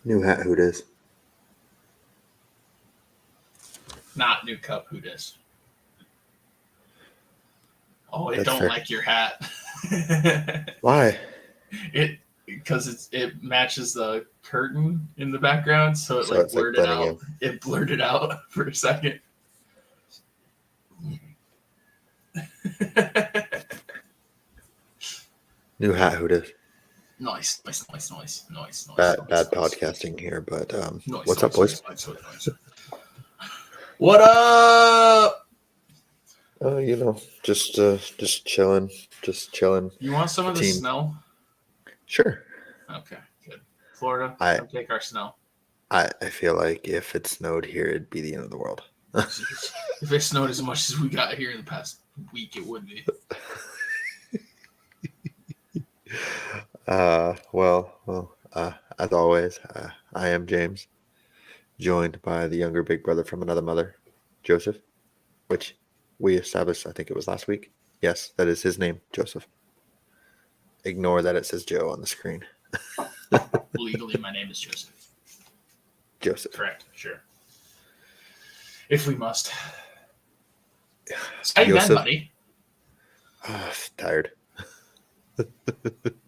New hat, who dis? Not new cup, who dis? Oh, I That's don't fair. like your hat. Why? Because it matches the curtain in the background, so So it's like blurred it blending out. It blurred it out for a second. New hat, who dis? Nice. Bad podcasting here, but Nice, what's up, boys? Nice. What up? Just chilling. You want some of the snow? Sure. Okay, good. Florida, come take our snow. I feel like if it snowed here, it'd be the end of the world. If it snowed as much as we got here in the past week, it would be. As always, I am James, joined by the younger big brother from another mother, Joseph, which we established, I think it was last week. Yes, that is his name, Joseph. Ignore that it says Joe on the screen. Legally, my name is Joseph. Joseph. Correct, sure. If we must. How you been, buddy? Tired.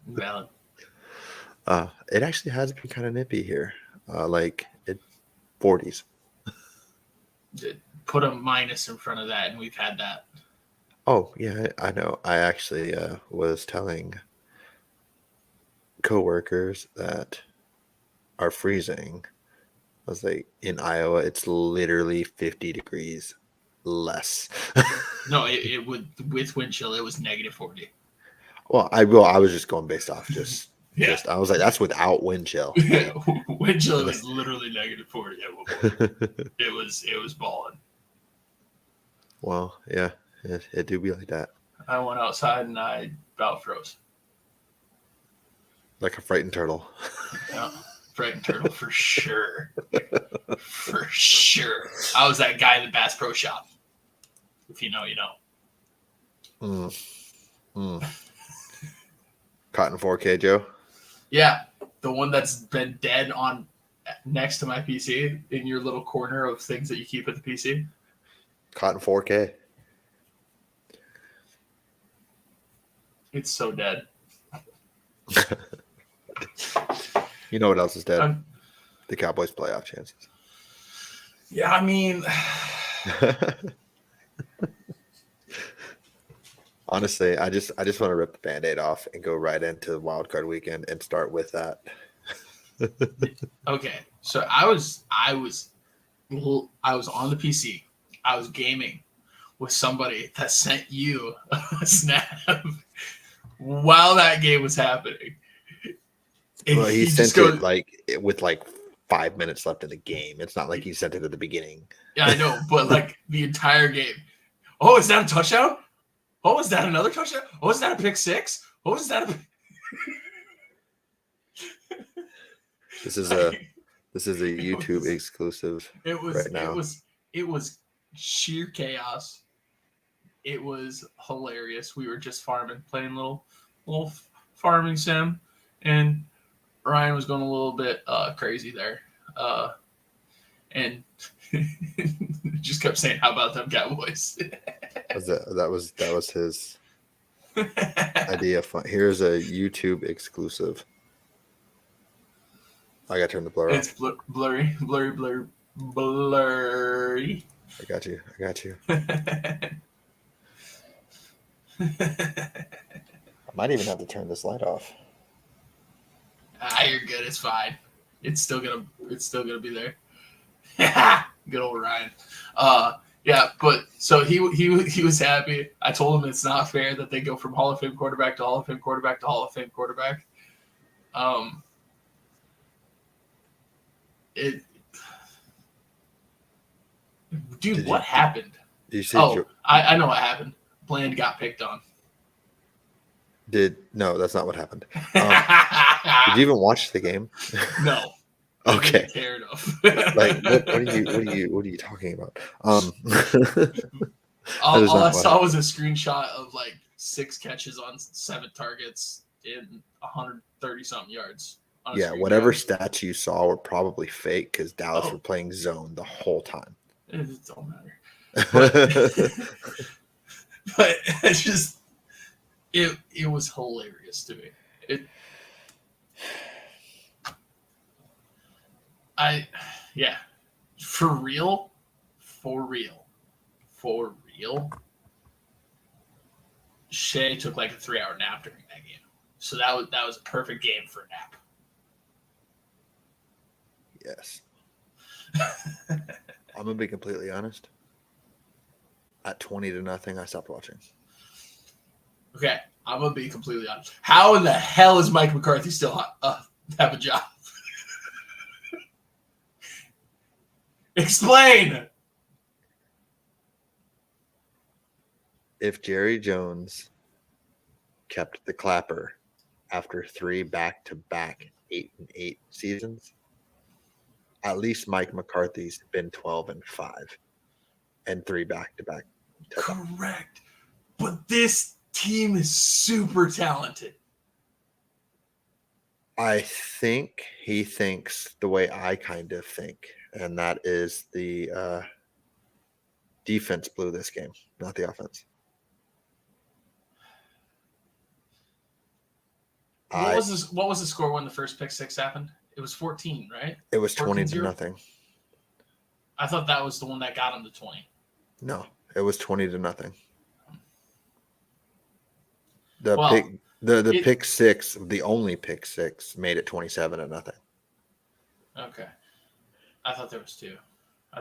Valid. It actually has been kind of nippy here. 40s. Put a minus in front of that, and we've had that. Oh, yeah, I know. I actually was telling coworkers that are freezing. I was like, in Iowa, it's literally 50 degrees less. No, it would, with wind chill, it was negative 40. Well, I was just going based off I was like, that's without wind chill. Wind chill was literally negative 40 at one point. It was balling. Well, yeah, it do be like that. I went outside and I about froze. Like a frightened turtle. Yeah, frightened turtle for sure. For sure. I was that guy in the Bass Pro Shop. If you know, you know. Cotton 4K, Joe? Yeah, the one that's been dead on next to my PC in your little corner of things that you keep at the PC. Cotton 4K. It's so dead. You know what else is dead? The Cowboys' playoff chances. Yeah, I mean... Honestly, I just want to rip the Band-Aid off and go right into wildcard weekend and start with that. Okay, so I was on the PC. I was gaming with somebody that sent you a snap while that game was happening. And well, he sent it with 5 minutes left in the game. It's not like he sent it at the beginning. Yeah, I know, but the entire game. Oh, is that a touchdown? Oh, is that another touchdown? Oh, is that a pick six? Oh, is that a... This is a YouTube exclusive. It was sheer chaos. It was hilarious. We were just playing little farming sim, and Ryan was going a little bit crazy there, and just kept saying, "How about them Cowboys?" That was his idea. Here's a YouTube exclusive. I gotta turn the blur off. It's blurry. I got you. I might even have to turn this light off. You're good. It's fine. It's still gonna be there. Good old Ryan. Yeah, but so he was happy. I told him it's not fair that they go from Hall of Fame quarterback to Hall of Fame quarterback to Hall of Fame quarterback. Dude, what happened? Did you see? I know what happened. Bland got picked on. No, that's not what happened. Did you even watch the game? No. Okay. Care enough. Like what are you talking about? All I saw was a screenshot of like 6 catches on 7 targets in 130 something yards. Yeah, whatever stats you saw were probably fake because Dallas were playing zone the whole time. It don't matter. But it's just it was hilarious to me. For real. Shea took like a 3-hour nap during that game, so that was a perfect game for a nap. Yes. I'm gonna be completely honest. At 20-0, I stopped watching. Okay, I'm gonna be completely honest. How in the hell is Mike McCarthy still have a job? Explain. If Jerry Jones kept the clapper after 3 back-to-back 8-8 seasons, at least Mike McCarthy's been 12-5 and 3 back-to-back. Correct. But this team is super talented. I think he thinks the way I kind of think, and that is the defense blew this game, not the offense. What was the score when the first pick 6 happened? It was 14, right? It was 20-0. I thought that was the one that got him to 20. No, it was 20-0. Pick 6, the only pick 6, made it 27-0. Okay, I thought there was 2.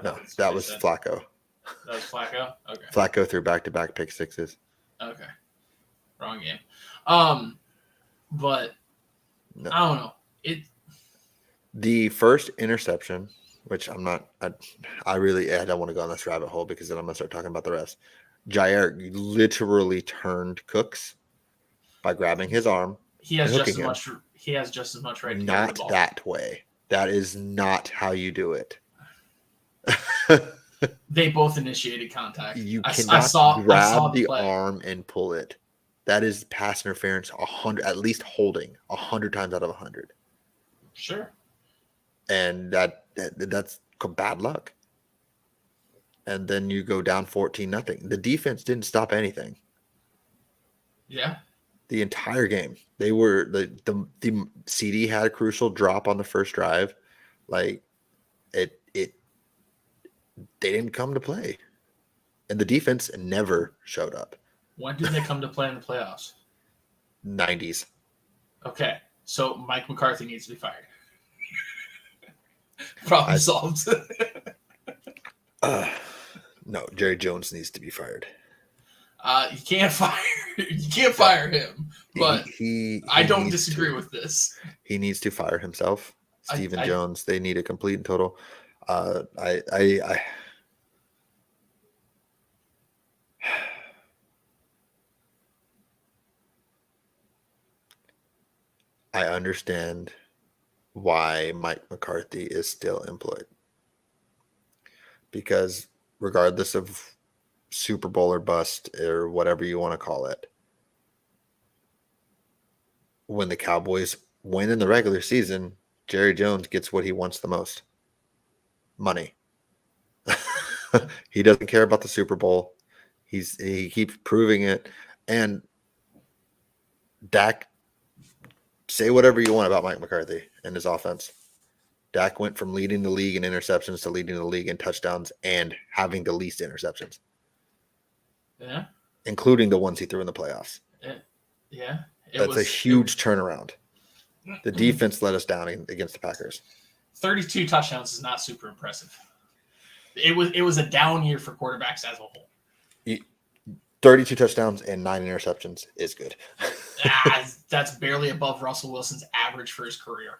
No, that was Flacco. That was Flacco. Okay. Flacco threw back-to-back pick 6s. Okay, wrong game. But no. I don't know. The first interception, which I don't want to go on this rabbit hole because then I'm going to start talking about the rest. Jair literally turned Cooks by grabbing his arm. He has just as much right to not the ball. That way. That is not how you do it. They both initiated contact. You cannot grab the arm and pull it. That is pass interference 100, at least holding 100 times out of 100. Sure. And that's bad luck. And then you go down 14-0. The defense didn't stop anything. Yeah. The entire game. They were the CD had a crucial drop on the first drive. Like they didn't come to play. And the defense never showed up. When did they come to play in the playoffs? 90s. Okay. So Mike McCarthy needs to be fired. Problem solved. No, Jerry Jones needs to be fired. You can't fire him. But I don't disagree with this. He needs to fire himself. Stephen Jones. They need a complete and total. I understand why Mike McCarthy is still employed. Because regardless of Super Bowl or bust or whatever you want to call it, when the Cowboys win in the regular season, Jerry Jones gets what he wants the most. Money. He doesn't care about the Super Bowl. He keeps proving it. And Dak, say whatever you want about Mike McCarthy and his offense. Dak went from leading the league in interceptions to leading the league in touchdowns and having the least interceptions. Yeah. including the ones he threw in the playoffs. Yeah. That's a huge turnaround. The defense let us down against the Packers. 32 touchdowns is not super impressive. It was a down year for quarterbacks as a whole. 32 touchdowns and 9 interceptions is good. That's barely above Russell Wilson's average for his career.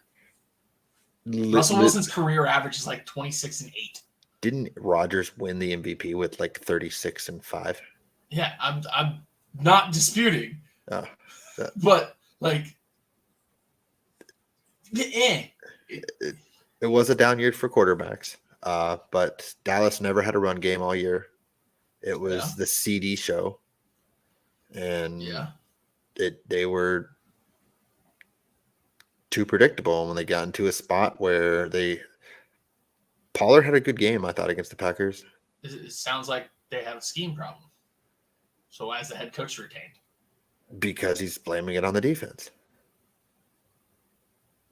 Russell Wilson's career average is like 26-8. Didn't Rodgers win the MVP with like 36-5? Yeah, I'm not disputing. But like, it was a down year for quarterbacks. But Dallas never had a run game all year. It was the CD show, and they were too predictable when they got into a spot where Pollard had a good game, I thought, against the Packers. It sounds like they have a scheme problem. So why is the head coach retained? Because he's blaming it on the defense.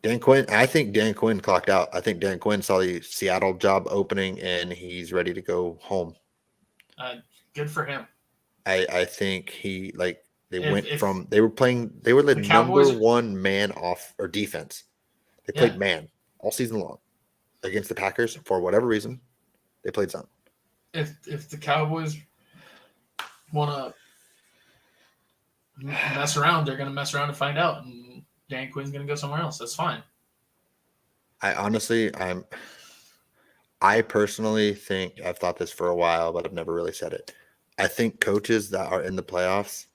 I think Dan Quinn clocked out. I think Dan Quinn saw the Seattle job opening and he's ready to go home. Good for him. I think they were the number one man off or defense. They played man all season long against the Packers for whatever reason. They played zone. If the Cowboys want to mess around, they're going to mess around and find out. And Dan Quinn's going to go somewhere else. That's fine. I personally think, I've thought this for a while, but I've never really said it. I think coaches that are in the playoffs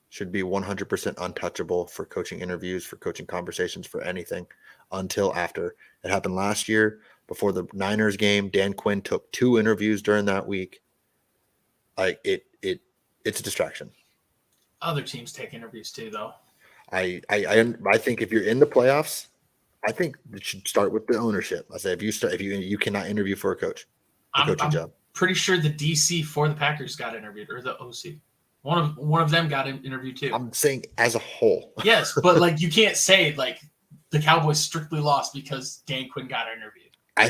should be 100% untouchable for coaching interviews, for coaching conversations, for anything until after. It happened last year before the Niners game. Dan Quinn took 2 interviews during that week. It's a distraction. Other teams take interviews too, though. I think if you're in the playoffs, I think it should start with the ownership. I say if you cannot interview for a coach, coaching job. Pretty sure the DC for the Packers got interviewed, or the OC. One of them got interviewed too. I'm saying as a whole. Yes, but like you can't say like the Cowboys strictly lost because Dan Quinn got interviewed. I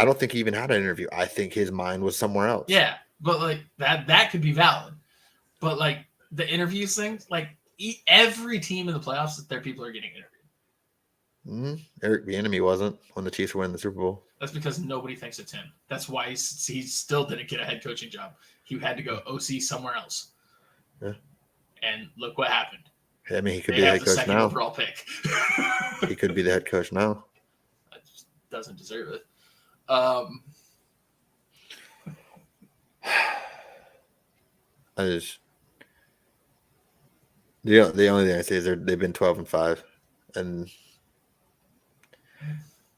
don't think he even had an interview. I think his mind was somewhere else. Yeah, but like that could be valid. But like the interviews thing, like every team in the playoffs, their people are getting interviewed. Eric Bieniemy wasn't when the Chiefs were winning the Super Bowl. That's because nobody thinks it's him. That's why he still didn't get a head coaching job. He had to go OC somewhere else. Yeah. And look what happened. I mean, he could be the head coach now. Overall pick. He could be the head coach now. That just doesn't deserve it. The only thing I say is they've been 12-5, and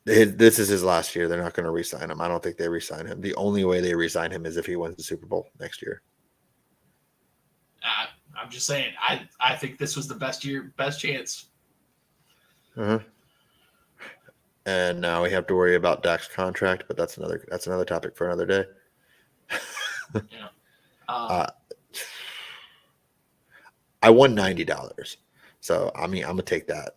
this is his last year. They're not going to re-sign him. I don't think they re-sign him. The only way they re-sign him is if he wins the Super Bowl next year. I'm just saying. I think this was the best chance. And now we have to worry about Dak's contract, but that's another topic for another day. I won $90, so I mean I'm gonna take that.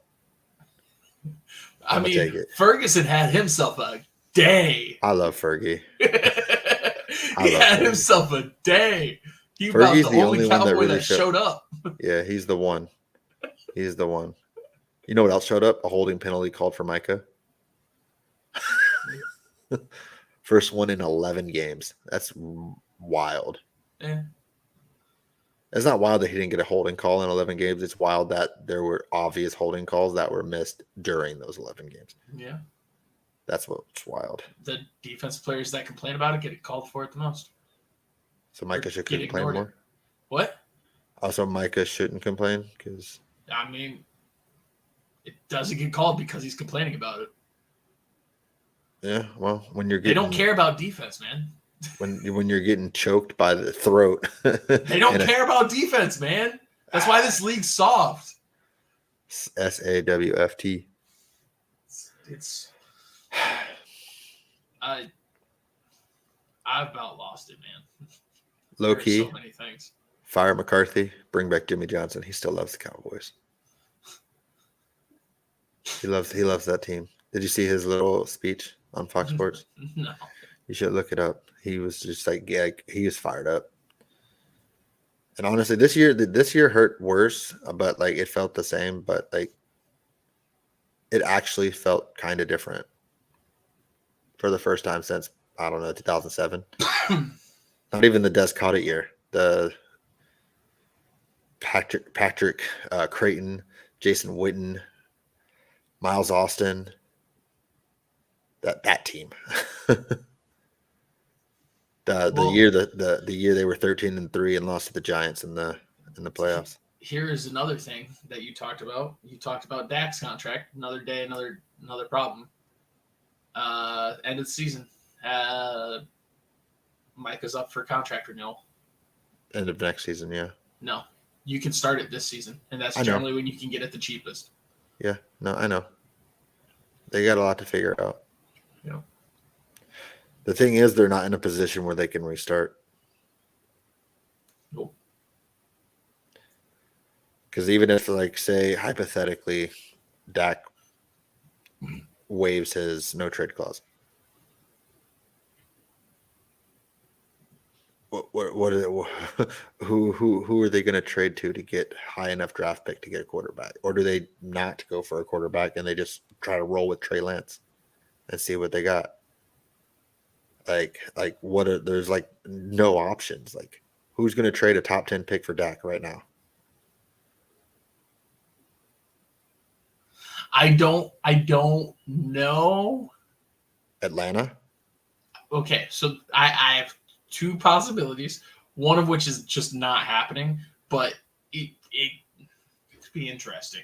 Take it. Ferguson had himself a day. I love Fergie. He had himself a day. He was the only Cowboy that showed up. Yeah, he's the one. He's the one. You know what else showed up? A holding penalty called for Micah. First one in 11 games. That's wild. Yeah. It's not wild that he didn't get a holding call in 11 games. It's wild that there were obvious holding calls that were missed during those 11 games. Yeah. That's what's wild. The defensive players that complain about it get called for it the most. So Micah should complain more? What? Also, Micah shouldn't complain because... I mean, it doesn't get called because he's complaining about it. Yeah, well, when you're getting... They don't care about defense, man. When you're getting choked by the throat. They don't care about defense, man. That's why this league's soft. SAWFT. It's... I've about lost it, man. Low key. So many things. Fire McCarthy. Bring back Jimmy Johnson. He still loves the Cowboys. He loves that team. Did you see his little speech on Fox Sports? No. You should look it up. He was just like, yeah, he was fired up. And honestly, this year hurt worse, but like it felt the same, but like it actually felt kind of different for the first time since I don't know 2007. Not even the Des Cottet year. The Patrick Creighton, Jason Witten, Miles Austin. That team. the year they were 13-3 and lost to the Giants in the playoffs. Here is another thing that you talked about. You talked about Dak's contract. Another day, another problem. End of the season. Micah's up for contract renewal. End of next season, yeah. No, you can start it this season, and that's generally when you can get it the cheapest. Yeah, no, I know. They got a lot to figure out. Yeah. The thing is, they're not in a position where they can restart. Nope. Because even if, like, say, hypothetically, Dak waives his no trade clause, what is it? Who are they going to trade to get high enough draft pick to get a quarterback, or do they not go for a quarterback and they just try to roll with Trey Lance and see what they got? Like what are there's like no options. Like who's going to trade a top 10 pick for Dak right now? I don't know. Atlanta. Okay, so I have two possibilities. One of which is just not happening, but it could be interesting.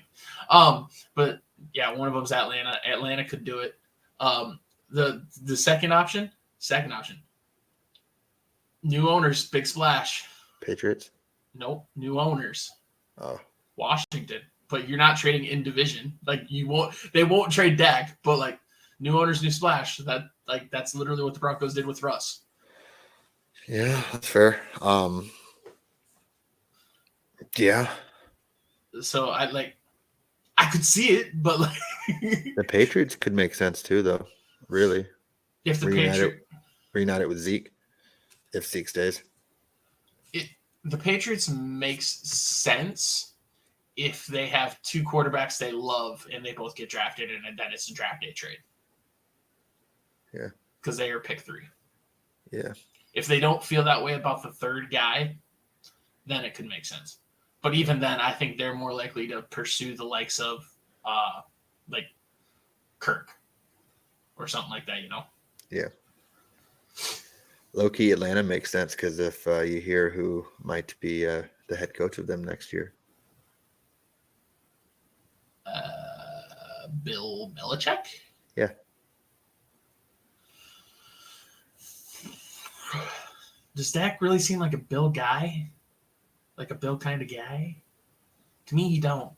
But yeah, one of them's Atlanta. Atlanta could do it. The second option. New owners, big splash. Patriots. Nope, new owners. Oh, Washington. But you're not trading in division. Like they won't trade Dak, but like new owners, new splash. That's literally what the Broncos did with Russ. yeah, that's fair. Yeah. So I could see it, but like The Patriots could make sense too, though. Really, if the reunite it with Zeke, if Zeke stays. The Patriots makes sense if they have two quarterbacks they love and they both get drafted, and then it's a draft day trade. Yeah, because they are pick 3. Yeah. If they don't feel that way about the third guy, then it could make sense. But even then, I think they're more likely to pursue the likes of like Kirk or something like that, Yeah. Low-key Atlanta makes sense because if you hear who might be the head coach of them next year. Bill Belichick? Yeah. Does Dak really seem like a Bill guy? Like a Bill kind of guy? To me, he don't.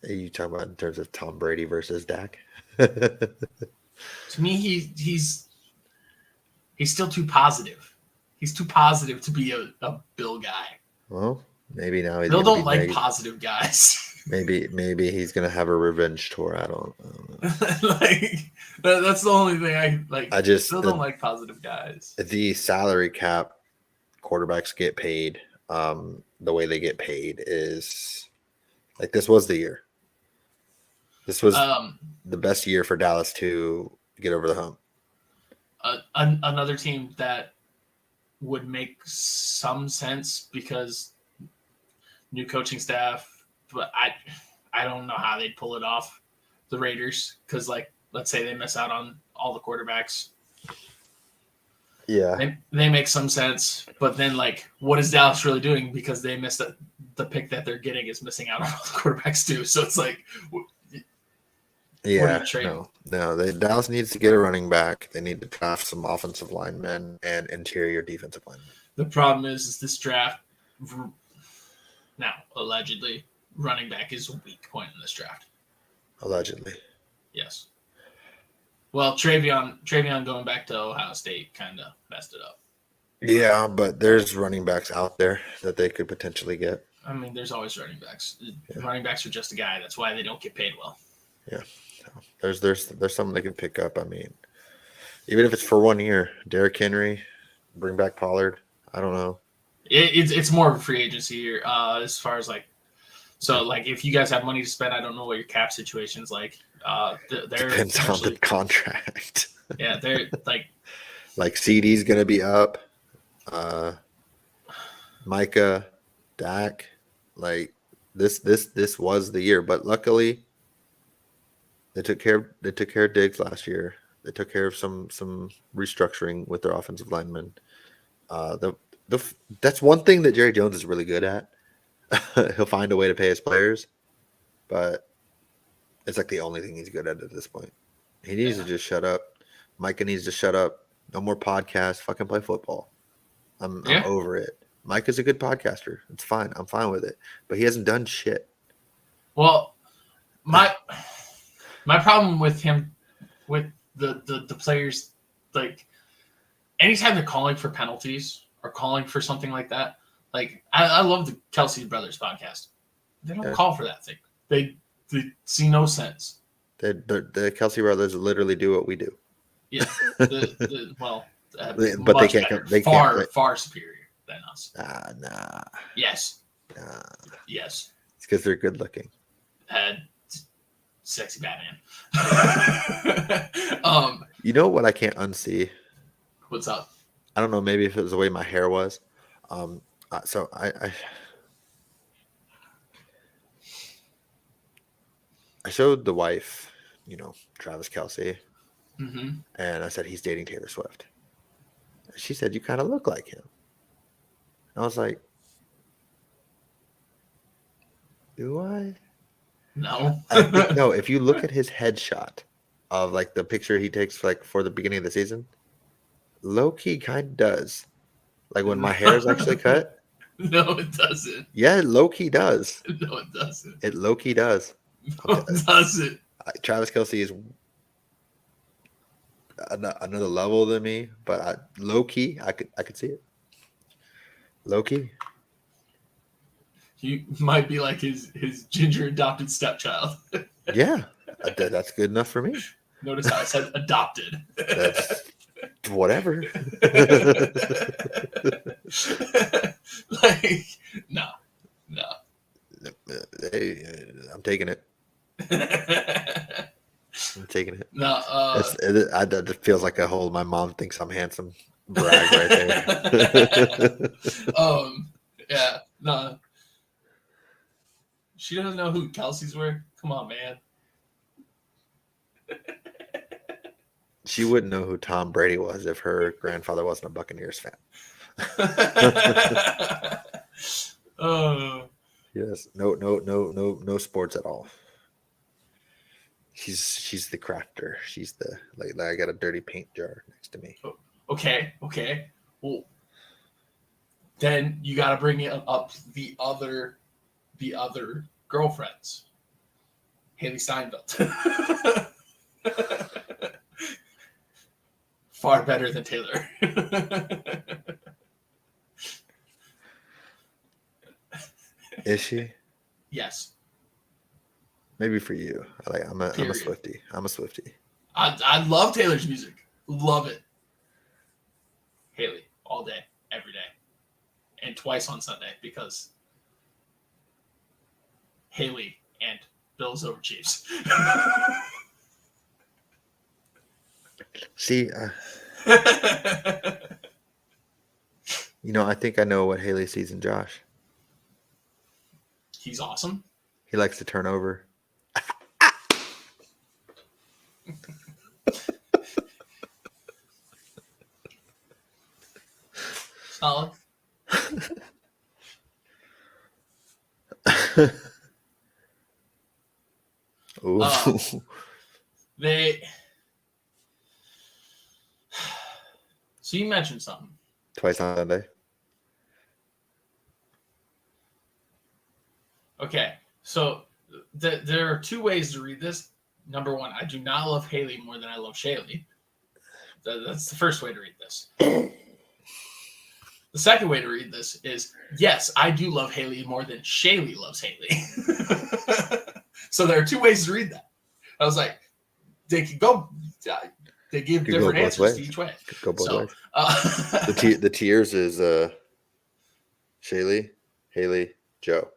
Are you talking about in terms of Tom Brady versus Dak? To me, he's still too positive. He's too positive to be a Bill guy. Well, maybe now he's Bill don't like positive guys. Maybe he's gonna have a revenge tour. I don't know. Like that's the only thing I like. I just still don't like positive guys. The salary cap quarterbacks get paid. The way they get paid is like this was the year. This was the best year for Dallas to get over the hump. Another team that would make some sense because new coaching staff, but I don't know how they'd pull it off. The Raiders, because like let's say they miss out on all the quarterbacks. Yeah, they make some sense, but then like, what is Dallas really doing? Because they missed the pick that they're getting is missing out on all the quarterbacks too. So it's like, yeah, no. Dallas needs to get a running back. They need to draft some offensive linemen and interior defensive linemen. The problem is this draft now allegedly running back is a weak point in this draft. Allegedly, yes. Well, Travion going back to Ohio State kind of messed it up. Yeah, but there's running backs out there that they could potentially get. I mean, there's always running backs. Yeah. Running backs are just a guy. That's why they don't get paid well. Yeah, there's something they can pick up. I mean, even if it's for 1 year, Derrick Henry, bring back Pollard. I don't know. It's more of a free agency here, as far as like, so like if you guys have money to spend, I don't know what your cap situation is like. They're Depends on the actually, contract. yeah, they're Like CD's gonna be up. Micah, Dak, like this was the year, but luckily they took care of Diggs last year. They took care of some restructuring with their offensive linemen. The that's one thing that Jerry Jones is really good at. He'll find a way to pay his players, but it's like the only thing he's good at this point. He needs to just shut up. Micah needs to shut up. No more podcasts. Fucking play football. I'm over it. Mike is a good podcaster. It's fine. I'm fine with it. But he hasn't done shit. Well, my problem with him, with the players, like anytime they're calling for penalties or calling for something like that, like I love the Kelsey Brothers podcast. They don't call for that thing. They see no sense. The Kelsey Brothers literally do what we do. Yeah. Well, but they can't. They far superior than us. Nah. Yes. Nah. Yes. It's because they're good looking. Sexy Batman. You know what I can't unsee? What's up? I don't know. Maybe if it was the way my hair was. So I showed the wife, Travis Kelce, and I said he's dating Taylor Swift. She said you kind of look like him. I was like, do I? No. No, if you look at his headshot of like the picture he takes for the beginning of the season, low key kind of does. Like when my hair is actually cut. No, it doesn't. Yeah, low key does. No, it doesn't. It low key does. No, it doesn't. Travis Kelce is another level than me, but low key, I could see it. Low key. You might be like his ginger adopted stepchild. Yeah, that's good enough for me. Notice how I said adopted. That's whatever. Like, no. Hey, I'm taking it. I'm taking it. No, that feels like a whole my mom thinks I'm handsome brag right there. Yeah, no. She doesn't know who Kelsey's were. Come on, man. She wouldn't know who Tom Brady was if her grandfather wasn't a Buccaneers fan. Yes. No sports at all. She's the crafter. She's the like I got a dirty paint jar next to me. Okay. Well, then you got to bring it up the other girlfriends. Haley Steinfeld. Far better than Taylor. Is she? Yes. Maybe for you. I'm a Swiftie. I love Taylor's music. Love it. Haley, all day, every day. And twice on Sunday because Haley and Bills over Chiefs. See, I think I know what Haley sees in Josh. He's awesome. He likes to turn over. Solid. Ooh. So you mentioned something. Twice on Sunday. Okay, so there are two ways to read this. Number one, I do not love Haley more than I love Shaylee. That's the first way to read this. The second way to read this is, yes, I do love Haley more than Shaylee loves Haley. So there are two ways to read that. I was like, they could go. They give different answers to each way. Could go both ways. The tears is Shaylee, Haley, Joe.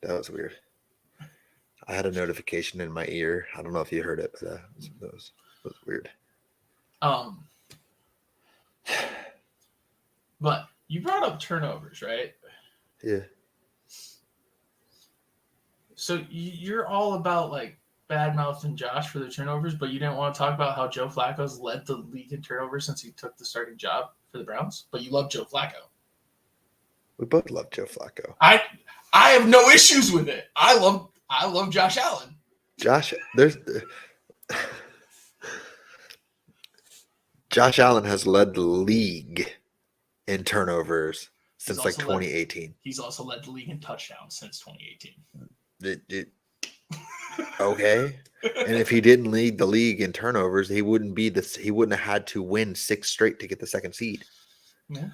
That was weird. I had a notification in my ear. I don't know if you heard it, but that was weird. But you brought up turnovers, right? Yeah. So you're all about like bad mouthing Josh for the turnovers, but you didn't want to talk about how Joe Flacco's led the league in turnovers since he took the starting job for the Browns. But you love Joe Flacco. We both love Joe Flacco. I have no issues with it. I love Josh Allen. Josh Allen has led the league in turnovers since like 2018. He's also led the league in touchdowns since 2018. Okay. And if he didn't lead the league in turnovers, he wouldn't have had to win 6 straight to get the second seed. Yeah.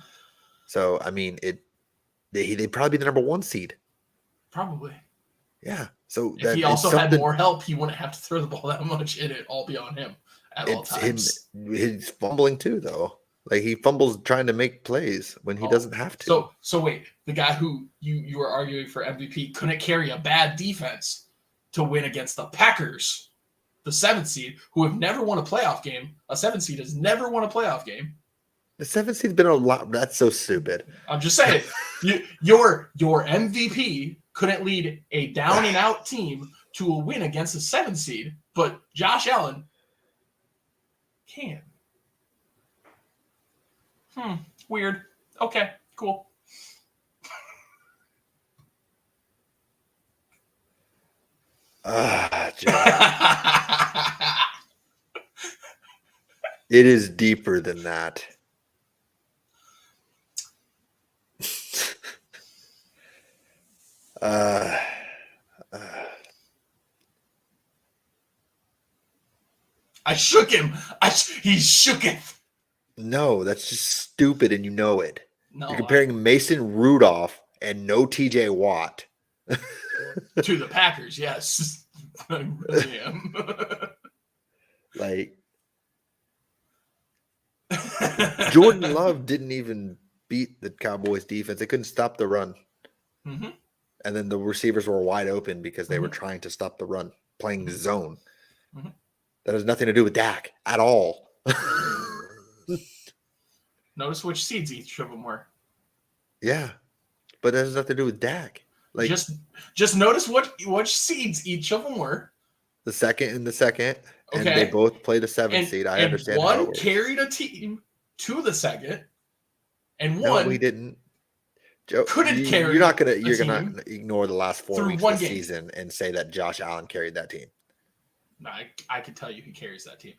So I mean, they'd probably be the number 1 seed. Probably. Yeah. So if he also had more help, he wouldn't have to throw the ball that much, and it all be on him at all times. He's fumbling too, though. Like he fumbles trying to make plays when he doesn't have to. So wait, the guy who you were arguing for MVP couldn't carry a bad defense to win against the Packers, the 7th seed, who have never won a playoff game. A 7th seed has never won a playoff game. The 7th seed's been a lot. That's so stupid. I'm just saying, your MVP couldn't lead a down and out team to a win against a 7th seed, but Josh Allen can. Weird. Okay, cool. It is deeper than that. I shook him. He shooketh. No, that's just stupid, and you know it. No, you're comparing Mason Rudolph and no TJ Watt to the Packers. Yes, I really am. Like Jordan Love didn't even beat the Cowboys defense. They couldn't stop the run. Mm-hmm. And then the receivers were wide open because they were trying to stop the run, playing zone. Mm-hmm. That has nothing to do with Dak at all. Notice which seeds each of them were. Yeah, but that has nothing to do with Dak. Like just notice which seeds each of them were. The second and the second, and they both played a 7th seed. I understand. One carried a team to the second, and one we didn't. Joe, couldn't carry. You're gonna ignore the last 4 weeks of the season and say that Josh Allen carried that team. No, I can tell you he carries that team.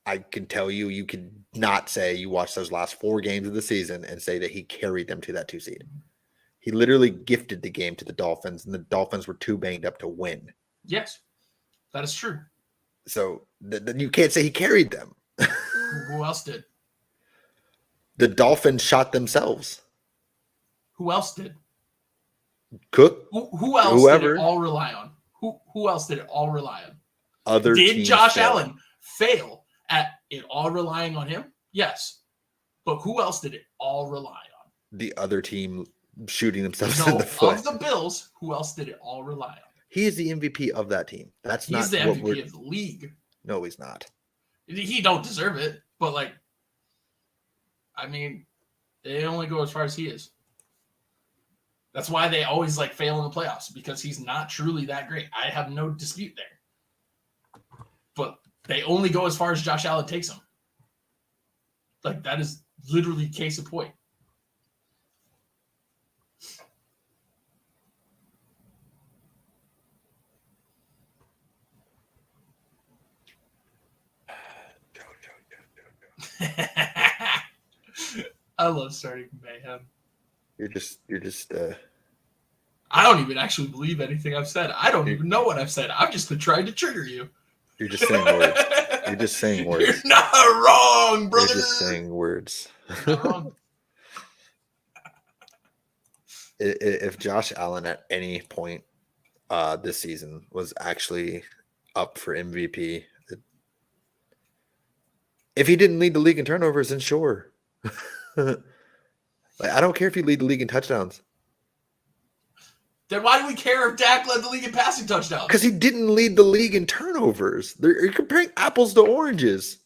I can tell you can not say you watched those last 4 games of the season and say that he carried them to that 2 seed. He literally gifted the game to the Dolphins, and the Dolphins were too banged up to win. Yes, that is true. So then you can't say he carried them. Who else did? The Dolphins shot themselves. Who else did? Cook. Who else whoever. did it all rely on? Who else did it all rely on? Other did Josh Allen fail at it all relying on him? Yes. But who else did it all rely on? The other team shooting themselves in the foot. Of the Bills, who else did it all rely on? He is the MVP of that team. He's the MVP of the league. No, he's not. He don't deserve it, but I mean, they only go as far as he is. That's why they always fail in the playoffs, because he's not truly that great. I have no dispute there. But they only go as far as Josh Allen takes them. That is literally case in point. I love starting mayhem. You're just I don't even actually believe anything I've said. I don't even know what I've said. I've just been trying to trigger you. You're just saying words. You're just saying words. You're not wrong, brother. You're just saying words. You're not wrong. If Josh Allen at any point this season was actually up for MVP, if he didn't lead the league in turnovers, then sure. Like, I don't care if you lead the league in touchdowns. Then why do we care if Dak led the league in passing touchdowns? Because he didn't lead the league in turnovers. You're comparing apples to oranges.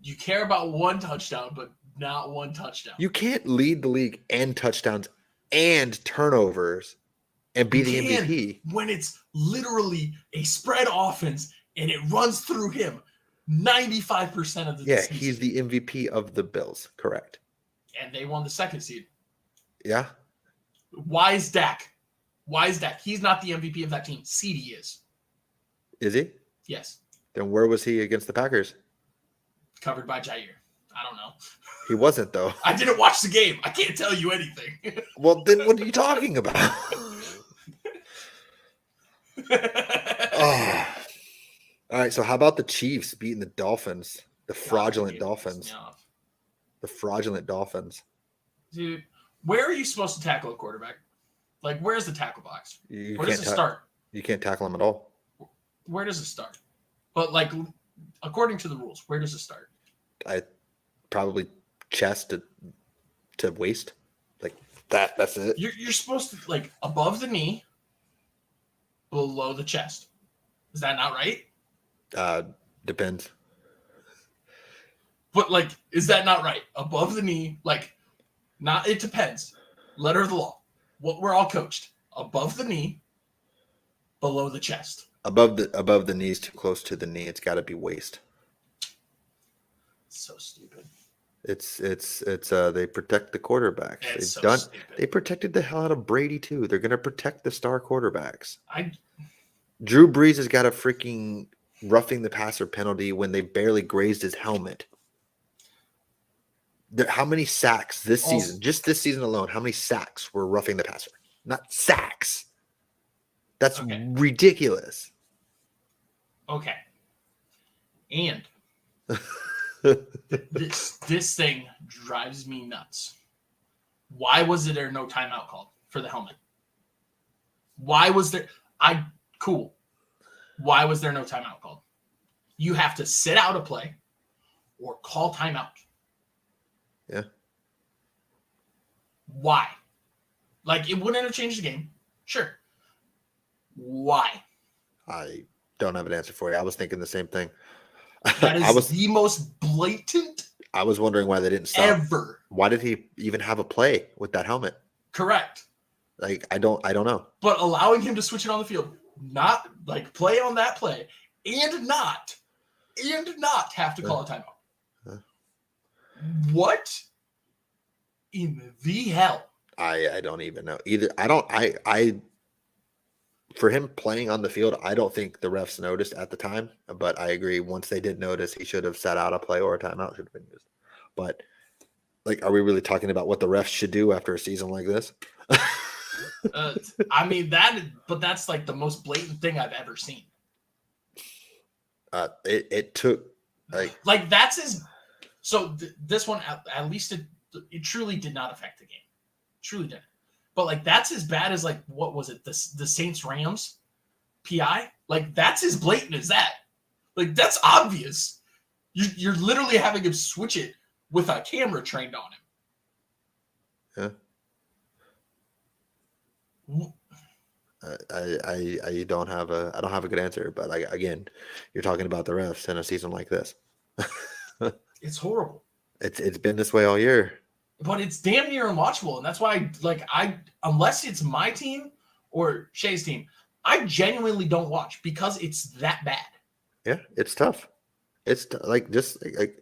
You care about one touchdown, but not one touchdown. You can't lead the league and touchdowns and turnovers and be the MVP. When it's literally a spread offense and it runs through him 95% of the Yeah, season. he's the MVP of the Bills. Correct. And they won the second seed. Yeah. Why is Dak? He's not the MVP of that team. CD is. Is he? Yes. Then where was he against the Packers? Covered by Jair. I don't know. He wasn't, though. I didn't watch the game. I can't tell you anything. Well, then what are you talking about? Oh. All right, so how about the Chiefs beating the Dolphins? The fraudulent Dolphins. The fraudulent Dolphins. Dude, where are you supposed to tackle a quarterback? Like, where's the tackle box? Where does it start? You can't tackle him at all. Where does it start? But, like, according to the rules, where does it start? I probably chest to waist. Like that. That's it. You're supposed to, like, above the knee, below the chest. Is that not right? Depends. But, like, is that not right? Above the knee, like, not, it depends. Letter of the law. What we're all coached. Above the knee, below the chest. Above the knees, too close to the knee. It's got to be waist. So stupid. It's they protect the quarterbacks. They protected the hell out of Brady too. They're gonna protect the star quarterbacks. Drew Brees has got a freaking roughing the passer penalty when they barely grazed his helmet. How many sacks this season? Just this season alone, how many sacks were roughing the passer? Not sacks. That's ridiculous. Okay. And this thing drives me nuts. Why was there no timeout called for the helmet? Why was there? Why was there no timeout called? You have to sit out a play or call timeout. Yeah. Why? Like, it wouldn't have changed the game. Sure. Why? I don't have an answer for you. I was thinking the same thing. That is the most blatant. I was wondering why they didn't stop. Ever. Why did he even have a play with that helmet? Correct. Like, I don't know. But allowing him to switch it on the field, not like play on that play, and not have to call a timeout. Huh. What in the hell? I don't even know either. I for him playing on the field, I don't think the refs noticed at the time, but I agree. Once they did notice, he should have sat out a play or a timeout should have been used. But like, are we really talking about what the refs should do after a season like this? I mean, but that's like the most blatant thing I've ever seen. It took like that's his. So this one, at least it truly did not affect the game. Truly didn't. But like, that's as bad as like, what was it? The Saints Rams PI? Like, that's as blatant as that. Like, that's obvious. You're literally having him switch it with a camera trained on him. Yeah. I don't have a good answer, but like, again, you're talking about the refs in a season like this. It's horrible. It's been this way all year. But it's damn near unwatchable, and that's why unless it's my team or Shay's team, I genuinely don't watch because it's that bad. Yeah, it's tough. It's like just like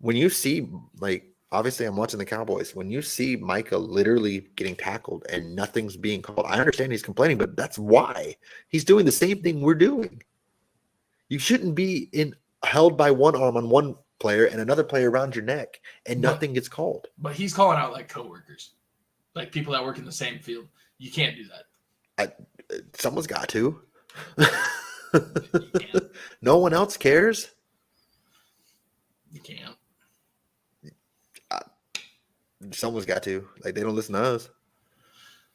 when you see, like, obviously I'm watching the Cowboys. When you see Micah literally getting tackled and nothing's being called, I understand he's complaining, but that's why he's doing the same thing we're doing. You shouldn't be held by one arm on one player and another player around your neck and nothing gets called. But he's calling out like coworkers, like people that work in the same field. You can't do that. Someone's got to. No one else cares. You can't. Someone's got to. Like, they don't listen to us.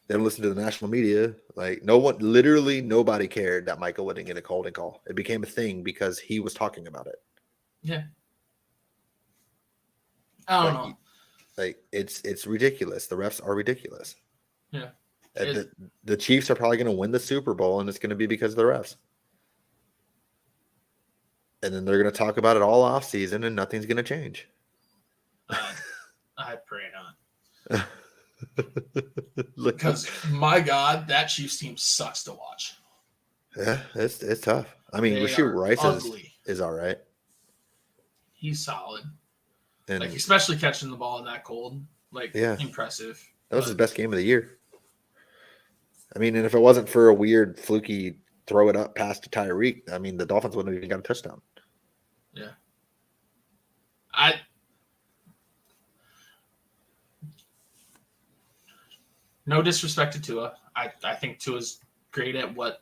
They don't listen to the national media. Like no one, literally nobody cared that Michael wouldn't get a holding call. It became a thing because he was talking about it. Yeah. I don't Like, know. like it's ridiculous. The refs are ridiculous. Yeah. The Chiefs are probably going to win the Super Bowl, and it's going to be because of the refs. And then they're going to talk about it all off season, and nothing's going to change. I pray not. Look, Because my God, that Chiefs team sucks to watch. yeah, it's tough. I mean, They Rasheed are Rice ugly. is all right, He's solid. and Like especially catching the ball in that cold. Like yeah, impressive. that was his best game of the year. I mean, and if it wasn't for a weird fluky throw it up past to Tyreek, I mean, the Dolphins wouldn't have even got a touchdown. Yeah. No disrespect to Tua. I think Tua's great at what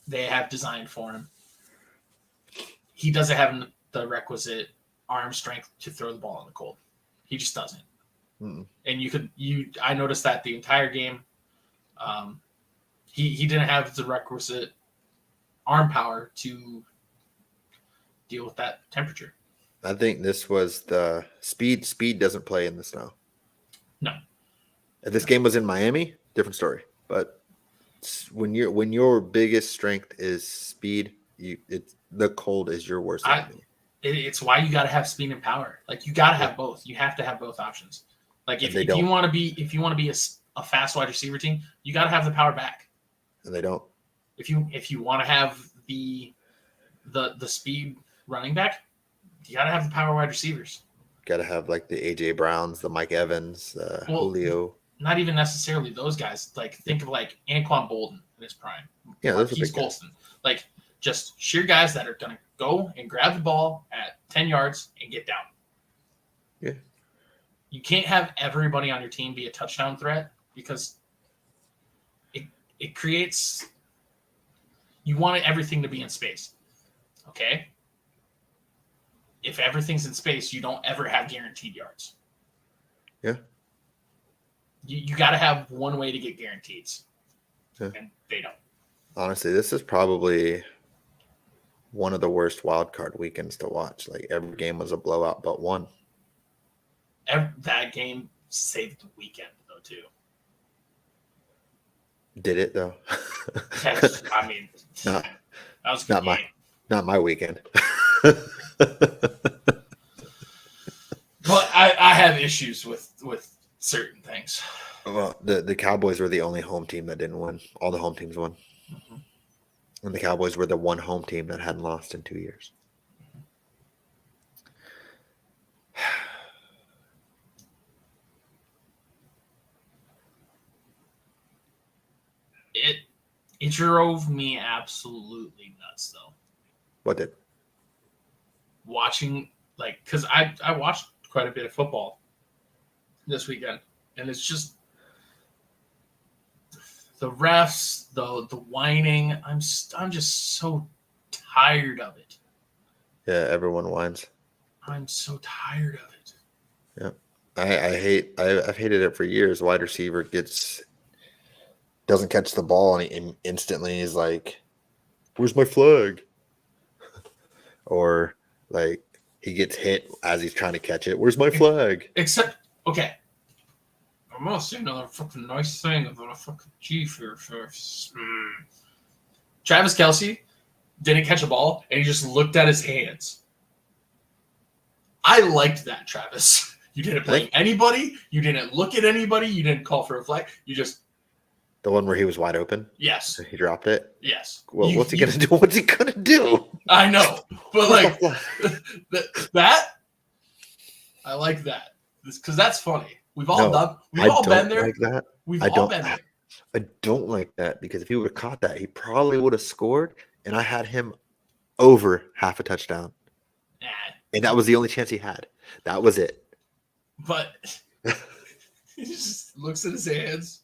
they have designed for him. He doesn't have the requisite arm strength to throw the ball in the cold. He just doesn't. Mm-mm. And I noticed that the entire game, he didn't have the requisite arm power to deal with that temperature. I think this was the speed. Speed doesn't play in the snow. No. If this game was in Miami, different story. But when your biggest strength is speed, the cold is your worst enemy. It's why you got to have speed and power. Like you got to have both. You have to have both options. Like if you want to be a fast wide receiver team, you got to have the power back. And they don't. If you want to have the speed running back, you got to have the power wide receivers. Got to have like the AJ Browns, the Mike Evans, Julio. Not even necessarily those guys. Like think of like Anquan Bolden in his prime. Yeah, those are big Colston. Like just sheer guys that are gonna go and grab the ball at 10 yards and get down. Yeah. You can't have everybody on your team be a touchdown threat because it creates. You want everything to be in space. Okay. If everything's in space, you don't ever have guaranteed yards. Yeah. You got to have one way to get guarantees, and they don't. Honestly, this is probably one of the worst wildcard weekends to watch. Like every game was a blowout but one. That game saved the weekend though too. Did it though? I mean, not, that was a good game. Not my weekend. But I have issues with certain things. Well, the Cowboys were the only home team that didn't win. All the home teams won. Mm-hmm. And the Cowboys were the one home team that hadn't lost in 2 years. It drove me absolutely nuts though. What did? Watching because I watched quite a bit of football this weekend, and it's just the refs, the whining. I'm just so tired of it. Yeah, everyone whines. I'm so tired of it. Yeah, I've hated it for years. Wide receiver doesn't catch the ball and he instantly is like, "Where's my flag?" Or like he gets hit as he's trying to catch it. "Where's my flag?" Except okay. I'm gonna say another fucking nice thing about a fucking G for Travis Kelce didn't catch a ball and he just looked at his hands. I liked that, Travis. You didn't blame anybody. You didn't look at anybody. You didn't call for a flag. You just the one where he was wide open. Yes. He dropped it. Yes. Well, what's he gonna do? What's he gonna do? I know, but like that, I like that because that's funny. We've all been there. Like that. We've all been there. I don't like that because if he would have caught that, he probably would have scored, and I had him over half a touchdown. Nah. And that was the only chance he had. That was it. But he just looks at his hands.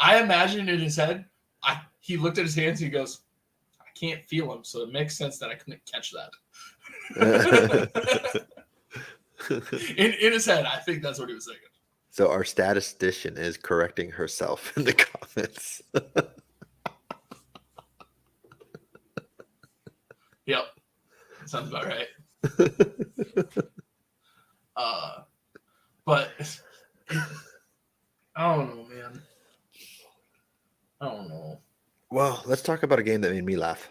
I imagine in his head, he looked at his hands and he goes, I can't feel them, so it makes sense that I couldn't catch that. in his head, I think that's what he was thinking. So our statistician is correcting herself in the comments. Yep. Sounds about right. But I don't know, man. I don't know. Well, let's talk about a game that made me laugh.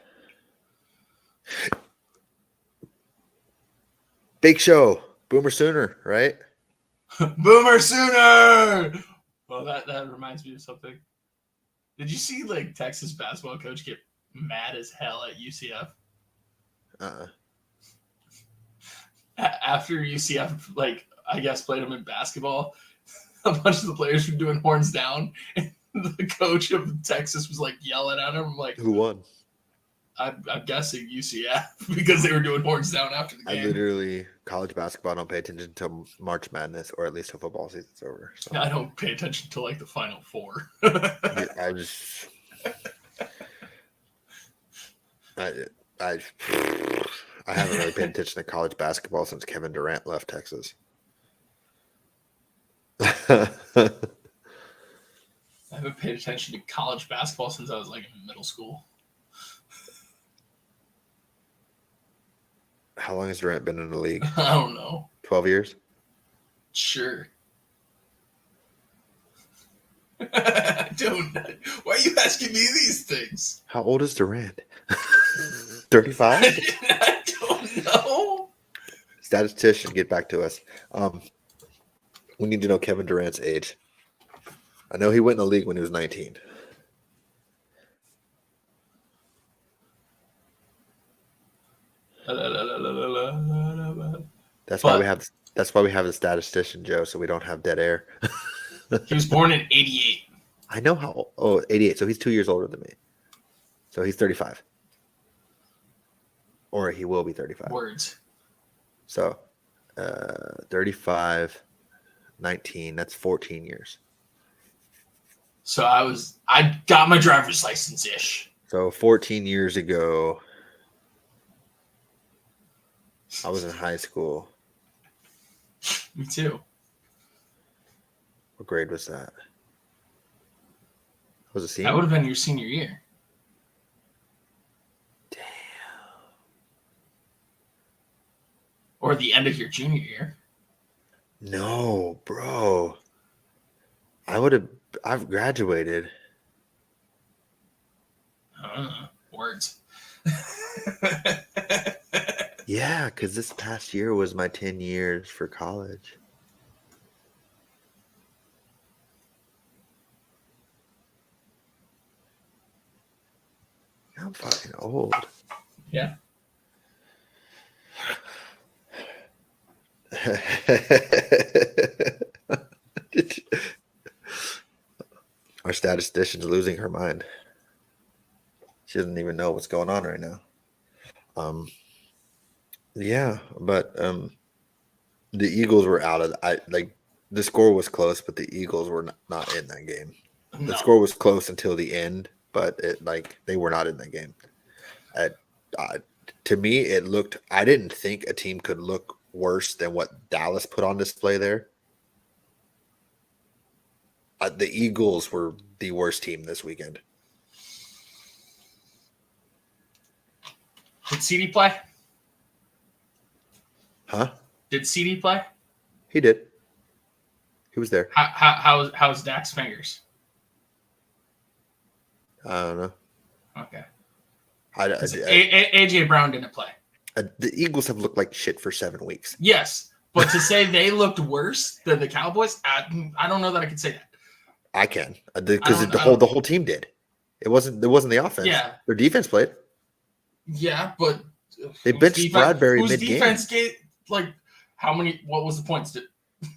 Big Show, Boomer Sooner, right? Boomer Sooner! Well, that reminds me of something. Did you see like Texas basketball coach get mad as hell at UCF? After UCF, like, I guess played him in basketball, a bunch of the players were doing horns down, and the coach of Texas was like yelling at him. I'm like, who won? I'm guessing UCF because they were doing horns down after the game. I literally, college basketball, I don't pay attention until March Madness, or at least till football season's over. So. I don't pay attention to like the Final Four. I haven't really paid attention to college basketball since Kevin Durant left Texas. I haven't paid attention to college basketball since I was like in middle school. How long has Durant been in the league? I don't know. 12 years? Sure. I don't know. Why are you asking me these things? How old is Durant? 35? I don't know. Statistician, get back to us. We need to know Kevin Durant's age. I know he went in the league when he was 19. That's why we have the statistician, Joe, so we don't have dead air. He was born in 88. I know how old. Oh, 88. So he's 2 years older than me. So he's 35. Or he will be 35. Words. So 35, 19, that's 14 years. So I got my driver's license-ish. So 14 years ago, I was in high school. Me too. What grade was that? Was it senior? That would have been your senior year. Damn. Or the end of your junior year. No, bro. I've graduated. Words. Yeah, because this past year was my 10 years for college. I'm fucking old. Yeah. Our statistician's losing her mind. She doesn't even know what's going on right now. Yeah, but the Eagles were out of. The score was close, but the Eagles were not in that game. No. The score was close until the end, but they were not in that game. To me, it looked. I didn't think a team could look worse than what Dallas put on display there. The Eagles were the worst team this weekend. Did CD play? Huh? Did CD play? He did. He was there. How's Dak's fingers? I don't know. Okay. AJ AJ Brown didn't play. The Eagles have looked like shit for 7 weeks. Yes, but to say they looked worse than the Cowboys, I don't know that I could say that. I can, because the whole team did. It wasn't the offense. Yeah, their defense played. Yeah, but they benched Bradbury mid game. Defense gave how many? What was the points?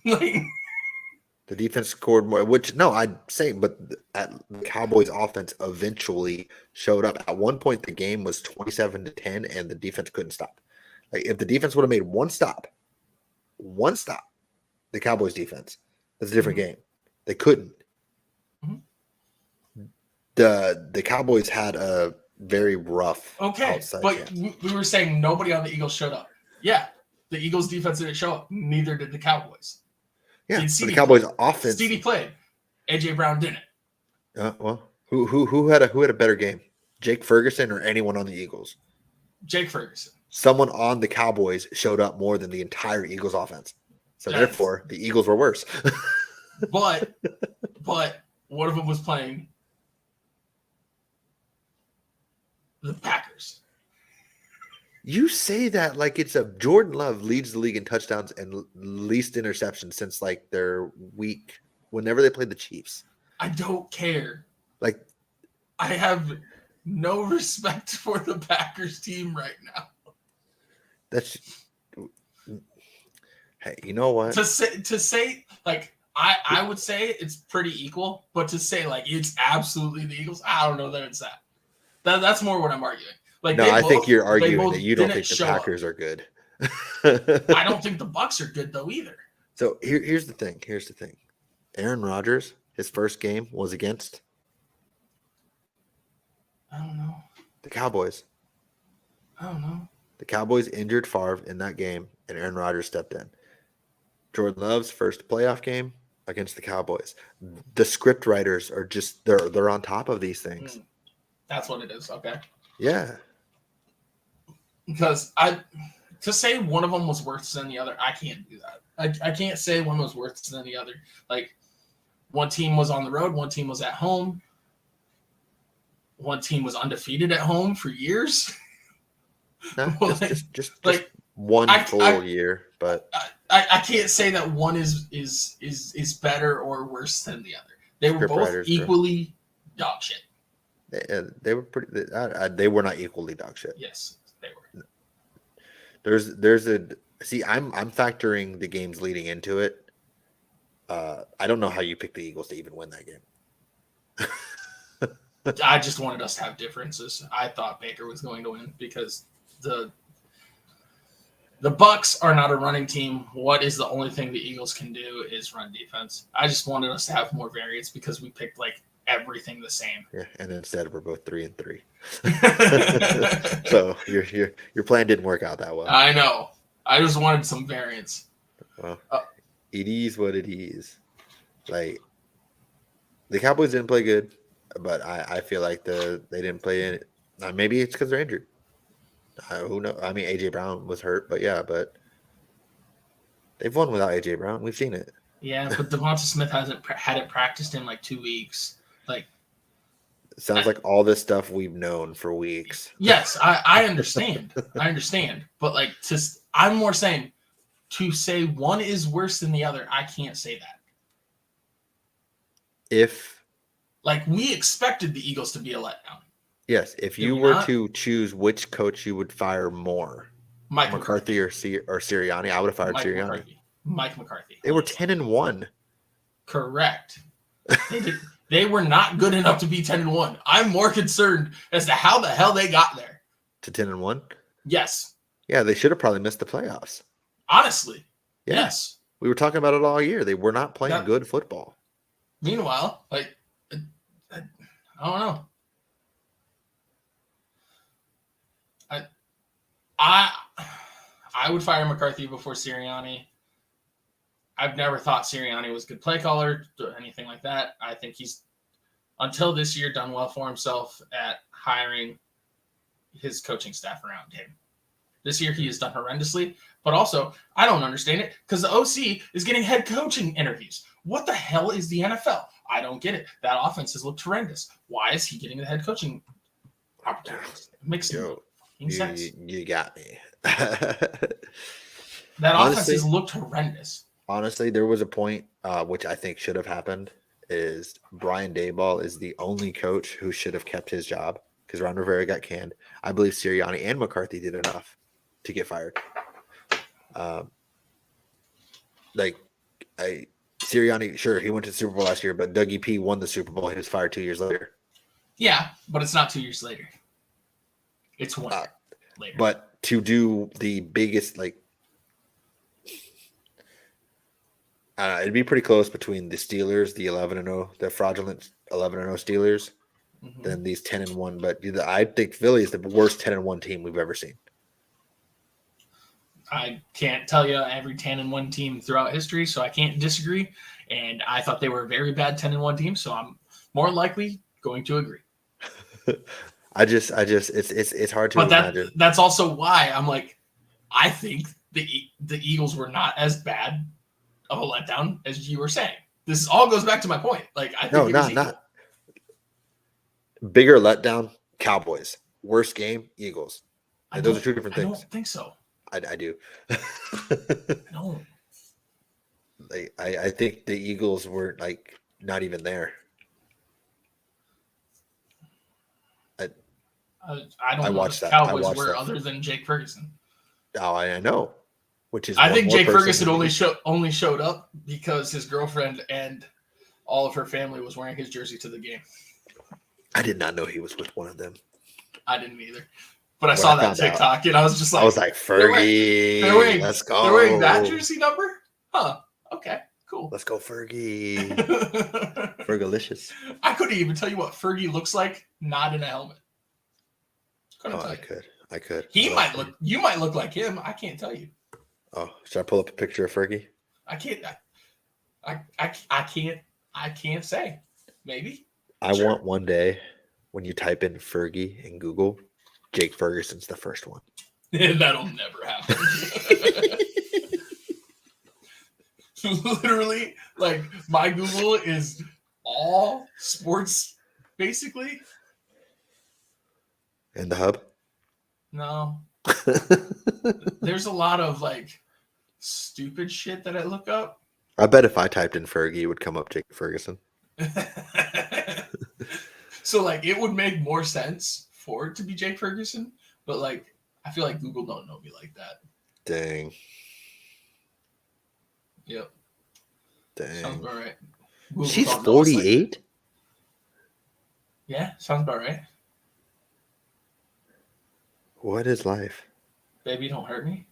The defense scored more. Which I'd say, but the Cowboys' offense eventually showed up. At one point, the game was 27-10, and the defense couldn't stop. Like if the defense would have made one stop, the Cowboys' defense, that's a different game. They couldn't. Mm-hmm. The Cowboys had a very rough. Okay, but chance. We were saying nobody on the Eagles showed up. Yeah, the Eagles defense didn't show up. Neither did the Cowboys. Yeah, Did but the CD Cowboys play? offense. CD played. AJ Brown didn't. Well, who had a better game? Jake Ferguson or anyone on the Eagles? Jake Ferguson. Someone on the Cowboys showed up more than the entire Eagles offense. So That's- therefore, the Eagles were worse. But one of them was playing the Packers. You say that like it's a Jordan Love leads the league in touchdowns and least interceptions since like their week whenever they played the Chiefs. I don't care. Like I have no respect for the Packers team right now. that's hey, you know what? To say like I would say it's pretty equal, but to say like it's absolutely the Eagles, I don't know that it's that. That's more what I'm arguing. Like No, I think you're arguing both that you don't didn't think the show up. Packers are good. I don't think the Bucks are good though either. So here's the thing. Here's the thing. Aaron Rodgers, his first game was against I don't know. the Cowboys. I don't know. The Cowboys injured Favre in that game, and Aaron Rodgers stepped in. Jordan Love's first playoff game against the Cowboys. The script writers are just they're on top of these things. That's what it is. Okay. Yeah. Because to say one of them was worse than the other, I can't do that. I can't say one was worse than the other. Like one team was on the road, one team was at home. One team was undefeated at home for years. No, just like one full year, but I can't say that one is better or worse than the other. They were both equally dog shit. They were pretty. They were not equally dog shit. Yes, they were. There's a see. I'm factoring the games leading into it. I don't know how you picked the Eagles to even win that game. I just wanted us to have differences. I thought Baker was going to win because the Bucks are not a running team. What is the only thing the Eagles can do is run defense. I just wanted us to have more variance because we picked like everything the same. Yeah, and instead we're both 3-3. So your plan didn't work out that well. I know. I just wanted some variance. Well, it is what it is. Like the Cowboys didn't play good, but I feel like they didn't play in it. Maybe it's because they're injured. Who knows? I mean, AJ Brown was hurt, but they've won without AJ Brown. We've seen it. Yeah, but Devonta Smith hadn't practiced in like 2 weeks. Like, it sounds like all this stuff we've known for weeks. Yes, I understand. I understand, but like, I'm more saying to say one is worse than the other. I can't say that. If like we expected the Eagles to be a letdown. Yes, if you were to choose which coach you would fire more, Mike McCarthy or Sirianni, I would have fired Sirianni. Mike McCarthy. They were 10-1. Correct. They were not good enough to be 10-1. I'm more concerned as to how the hell they got there. To 10-1? Yes. Yeah, they should have probably missed the playoffs. Honestly. Yeah. Yes. We were talking about it all year. They were not playing good football. Meanwhile, like, I don't know. I would fire McCarthy before Sirianni. I've never thought Sirianni was a good play caller or anything like that. I think he's, until this year, done well for himself at hiring his coaching staff around him. This year he has done horrendously, but also I don't understand it because the OC is getting head coaching interviews. What the hell is the NFL? I don't get it. That offense has looked horrendous. Why is he getting the head coaching opportunities? It makes no sense. You got me. That offense has looked horrendous. Honestly, there was a point which I think should have happened is Brian Daboll is the only coach who should have kept his job because Ron Rivera got canned. I believe Sirianni and McCarthy did enough to get fired. Sirianni, sure, he went to the Super Bowl last year, but Dougie P won the Super Bowl. He was fired 2 years later. Yeah, but it's not 2 years later. It's 1 year later. But to do the biggest, it'd be pretty close between the Steelers, the 11-0, the fraudulent 11-0 Steelers, than these 10-1. But I think Philly is the worst 10-1 team we've ever seen. I can't tell you every 10-1 team throughout history, so I can't disagree. And I thought they were a very bad 10-1 team, so I'm more likely going to agree. It's hard to But imagine. that's also why I'm like, I think the Eagles were not as bad of a letdown as you were saying. This all goes back to my point. Like, I think No, it was not bigger letdown. Cowboys, worst game. Eagles. And those are two different I things. don't think so. I do. No. I think the Eagles were like not even there. I don't know what the Cowboys were other than Jake Ferguson. Oh, I know. Which is I think Jake Ferguson only showed up because his girlfriend and all of her family was wearing his jersey to the game. I did not know he was with one of them. I didn't either. But I saw that TikTok and I was just like, Fergie, let's go. They're wearing that jersey number? Huh. Okay, cool. Let's go, Fergie. Fergalicious. I couldn't even tell you what Fergie looks like not in a helmet. I could. You might look like him. I can't tell you. Oh, should I pull up a picture of Fergie? I can't. I can't say. Maybe. I want one day when you type in Fergie in Google, Jake Ferguson's the first one. That'll never happen. Literally, like my Google is all sports, basically. In the hub? No. There's a lot of like stupid shit that I look up. I bet if I typed in Fergie, it would come up Jake Ferguson. So like it would make more sense for it to be Jake Ferguson, but like I feel like Google don't know me like that. Dang. Yep. Dang. Sounds about right. Google She's 48? Like yeah, sounds about right. What is life? Baby, don't hurt me.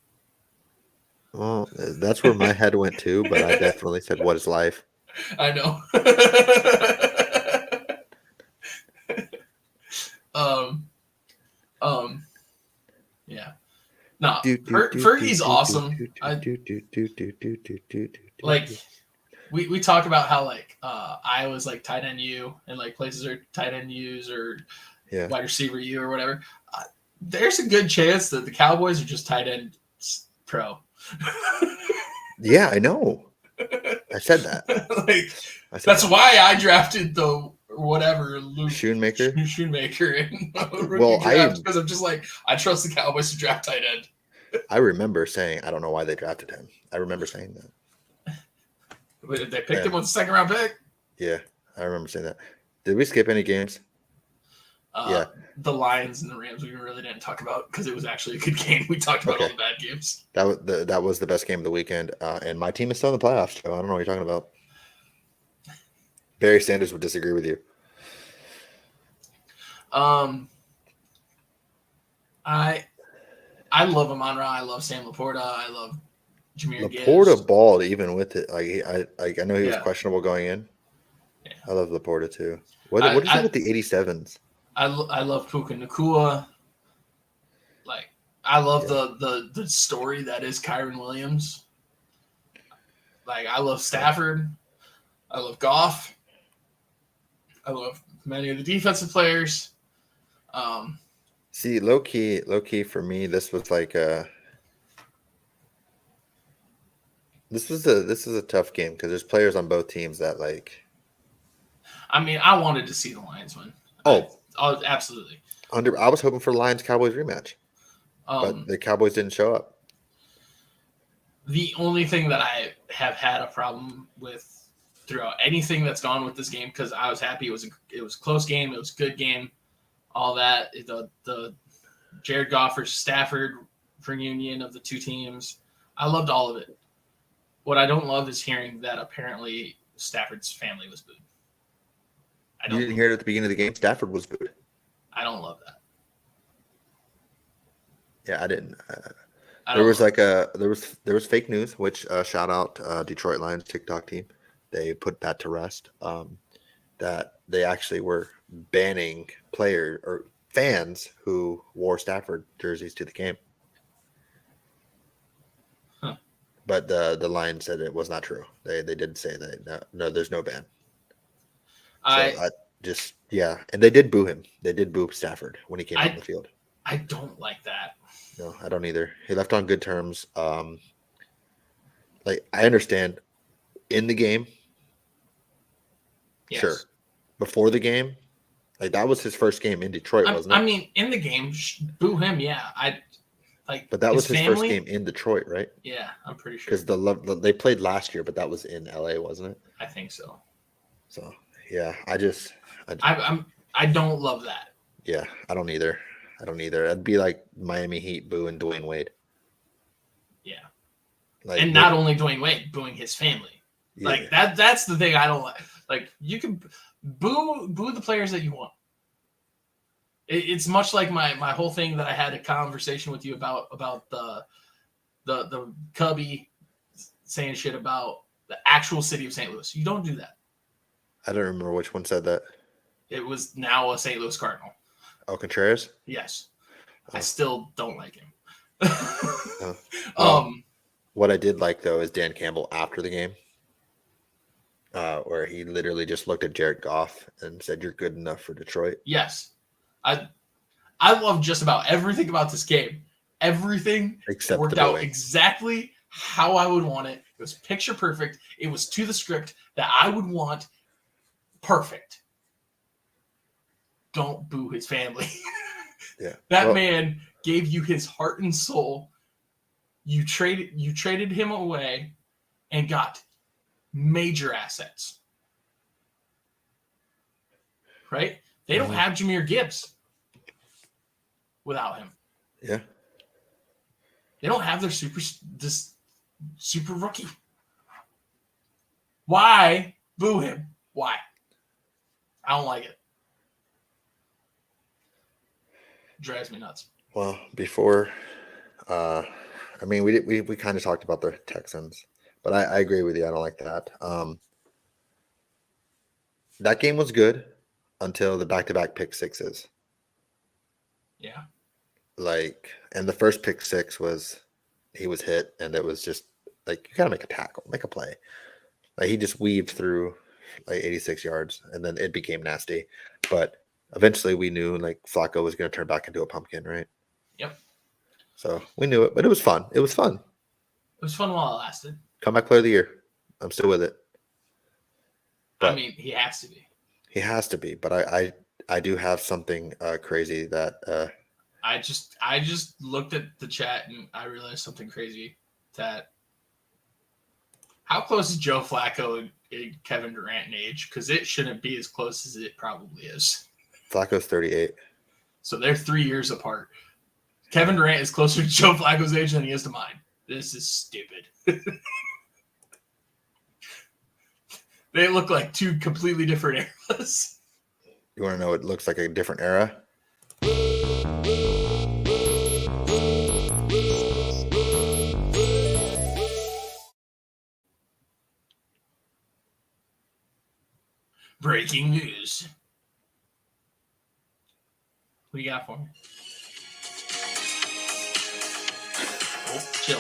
Well, that's where my head went to, but I definitely said, what is life? I know. Yeah. No, Fergie's awesome. Like, we talk about how like Iowa's like tight end U and like places are tight end U's or wide receiver U or whatever. There's a good chance that the Cowboys are just tight end pro. Yeah, I know. I said that. That's why I drafted the whatever Luke Shoemaker. Because I'm just like I trust the Cowboys to draft tight end. I remember saying I don't know why they drafted him. I remember saying that. They picked him with the second round pick. Yeah, I remember saying that. Did we skip any games? The Lions and the Rams we really didn't talk about because it was actually a good game. We talked about all the bad games. That was the best game of the weekend, and my team is still in the playoffs. So I don't know what you're talking about. Barry Sanders would disagree with you. I love Amon-Ra. I love Sam Laporta. I love Jahmyr Gibbs. Laporta balled even with it. I know he was questionable going in. Yeah. I love Laporta too. What is it with the 87s? I love Puka Nacua. Like I love the story that is Kyron Williams. Like I love Stafford. I love Goff. I love many of the defensive players. See, low key for me, this was like this is a tough game because there's players on both teams that like. I mean, I wanted to see the Lions win. Oh, absolutely. I was hoping for Lions Cowboys rematch, but the Cowboys didn't show up. The only thing that I have had a problem with throughout anything that's gone with this game, because I was happy it was a close game, it was a good game, all that. The Jared Goff versus Stafford reunion of the two teams, I loved all of it. What I don't love is hearing that apparently Stafford's family was booed. You didn't hear it at the beginning of the game? Stafford was booed. I don't love that. Yeah, I didn't. There was fake news, which shout out Detroit Lions TikTok team. They put that to rest. That they actually were banning player or fans who wore Stafford jerseys to the game. But the line said it was not true. They did say that no, there's no ban. So I just and they did boo him. They did boo Stafford when he came out on the field. I don't like that. No, I don't either. He left on good terms. Like I understand in the game, Yes. sure. Before the game, like that was his first game in Detroit, wasn't it? I mean, in the game, boo him. Yeah, But that was his first game in Detroit, right? Yeah, I'm pretty sure. Because they played last year, but that was in LA, wasn't it? I think so. So yeah, I don't love that. Yeah, I don't either. It'd be like Miami Heat booing Dwayne Wade. Yeah. Like, and not only Dwayne Wade, booing his family. Yeah. Like that's the thing I don't like. Like you can boo the players that you want. It's much like my whole thing that I had a conversation with you about the Cubby saying shit about the actual city of St. Louis. You don't do that. I don't remember which one said that. It was now a St. Louis Cardinal. Oh, Contreras? Yes. Oh. I still don't like him. What I did like, though, is Dan Campbell after the game, where he literally just looked at Jared Goff and said, "You're good enough for Detroit." Yes. I love just about everything about this game. Everything except worked out exactly how I would want it. It was picture perfect. It was to the script that I would want. Perfect. Don't boo his family. Yeah. That man gave you his heart and soul. You traded him away and got major assets. Right? They don't have Jahmyr Gibbs without him. Yeah. They don't have their super rookie. Why boo him? Why? I don't like it. Drives me nuts. Well, before, I mean, we kind of talked about the Texans, but I agree with you. I don't like that. That game was good until the back-to-back pick sixes. Yeah. Like, and the first pick six he was hit, and it was just like, you gotta make a tackle, make a play. Like he just weaved through like 86 yards, and then it became nasty. But eventually we knew like Flacco was going to turn back into a pumpkin, right? Yep. So we knew it, but it was fun. It was fun. It was fun while it lasted. Comeback player of the year. I'm still with it. But I mean, he has to be. He has to be, but I do have something crazy that I just looked at the chat and I realized something crazy, that how close is Joe Flacco and Kevin Durant in age? Because it shouldn't be as close as it probably is. Flacco's 38. So they're 3 years apart. Kevin Durant is closer to Joe Flacco's age than he is to mine. This is stupid. They look like two completely different eras. You want to know what looks like a different era? Breaking news. What do you got for me? Oh, chill.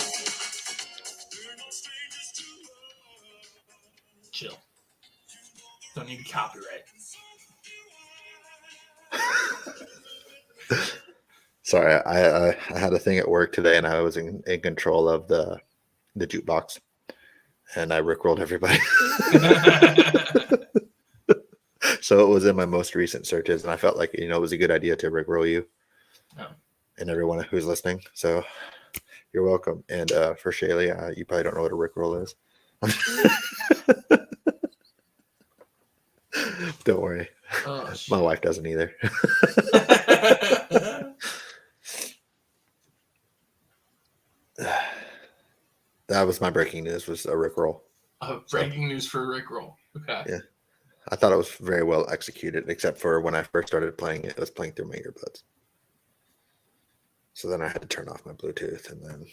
Chill. Don't need copyright. Sorry, I had a thing at work today, and I was in control of the jukebox, and I rickrolled everybody. So it was in my most recent searches, and I felt like it was a good idea to rickroll you and everyone who's listening. So you're welcome. And for Shaylee, you probably don't know what a rickroll is. Don't worry. Oh, my wife doesn't either. That was my breaking news, was a rickroll. Breaking news for rickroll. Okay. Yeah. I thought it was very well executed, except for when I first started playing it, it was playing through my earbuds. So then I had to turn off my Bluetooth, and then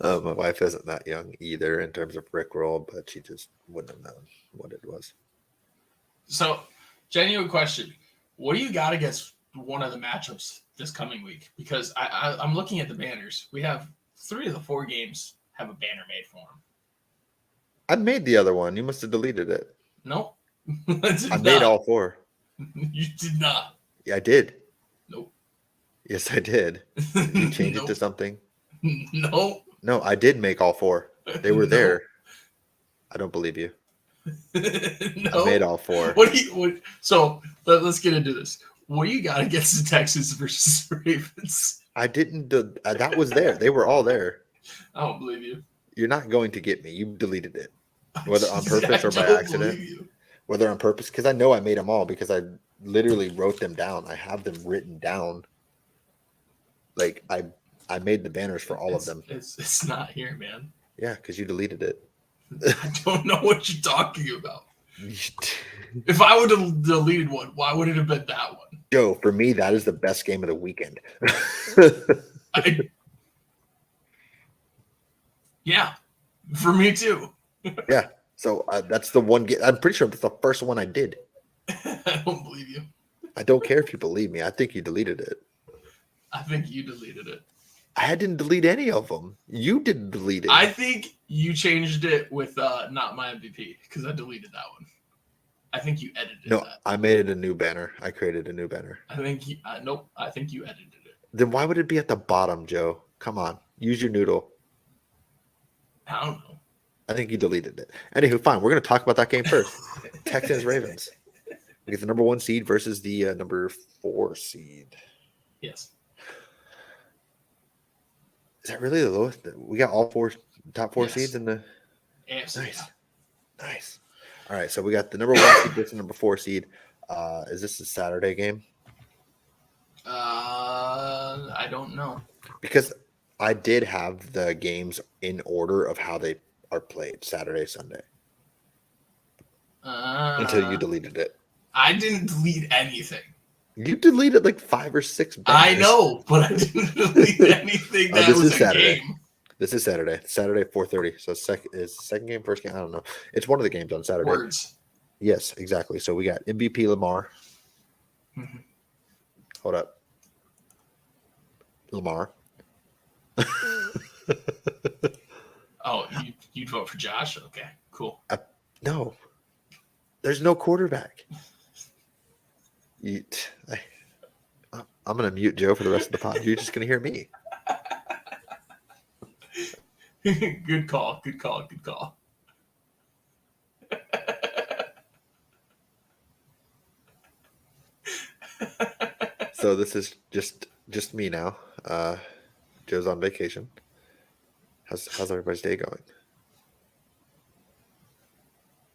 my wife isn't that young either in terms of rickroll, but she just wouldn't have known what it was. So, genuine question. What do you got against one of the matchups this coming week because I'm looking at the banners. We have 3 of the 4 games have a banner made for them. I made the other one. You must have deleted it. Nope. I made all 4. You did not. Yeah, I did. Nope. Yes, I did. Did you change it to something? Nope. No, I did make all 4. They were there. I don't believe you. I made all 4. So let's get into this. What do you got against the Texans versus the Ravens? I didn't. That was there. They were all there. I don't believe you. You're not going to get me. You deleted it, whether on purpose or by accident. Whether on purpose, because I know I made them all because I literally wrote them down. I have them written down. Like I made the banners for all of them. It's not here, man. Yeah, because you deleted it. I don't know what you're talking about. If I would have deleted one, why would it have been that one? Joe, for me, that is the best game of the weekend. Yeah, for me too. Yeah, so that's the one game. I'm pretty sure that's the first one I did. I don't believe you. I don't care if you believe me. I think you deleted it. I think you deleted it. I didn't delete any of them. You didn't delete it. I think you changed it with not my MVP because I deleted that one. I think you edited No, that. I made it a new banner. I created a new banner. I think nope. I think you edited it. Then why would it be at the bottom, Joe? Come on, use your noodle. I don't know. I think you deleted it. Anywho, fine. We're going to talk about that game first. Texans Ravens. We get the number 1 seed versus the number 4 seed. Yes. Is that really the lowest? We got all top 4 Yes. seeds in the AFC. Nice. All right, so we got the number 1 seed versus number 4 seed. Is this a Saturday game? I don't know. Because I did have the games in order of how they are played, Saturday, Sunday. Until you deleted it. I didn't delete anything. You deleted like 5 or 6 banners. I know, but I didn't delete anything that was a Saturday. game. This is Saturday. Saturday, 4:30. So second game, first game. I don't know. It's one of the games on Saturday. Words. Yes, exactly. So we got MVP Lamar. Mm-hmm. Hold up. Lamar. Oh, you'd vote for Josh? Okay, cool. No. There's no quarterback. I'm going to mute Joe for the rest of the pod. You're just going to hear me. Good call. Good call. Good call. So this is just me now. Joe's on vacation. How's everybody's day going?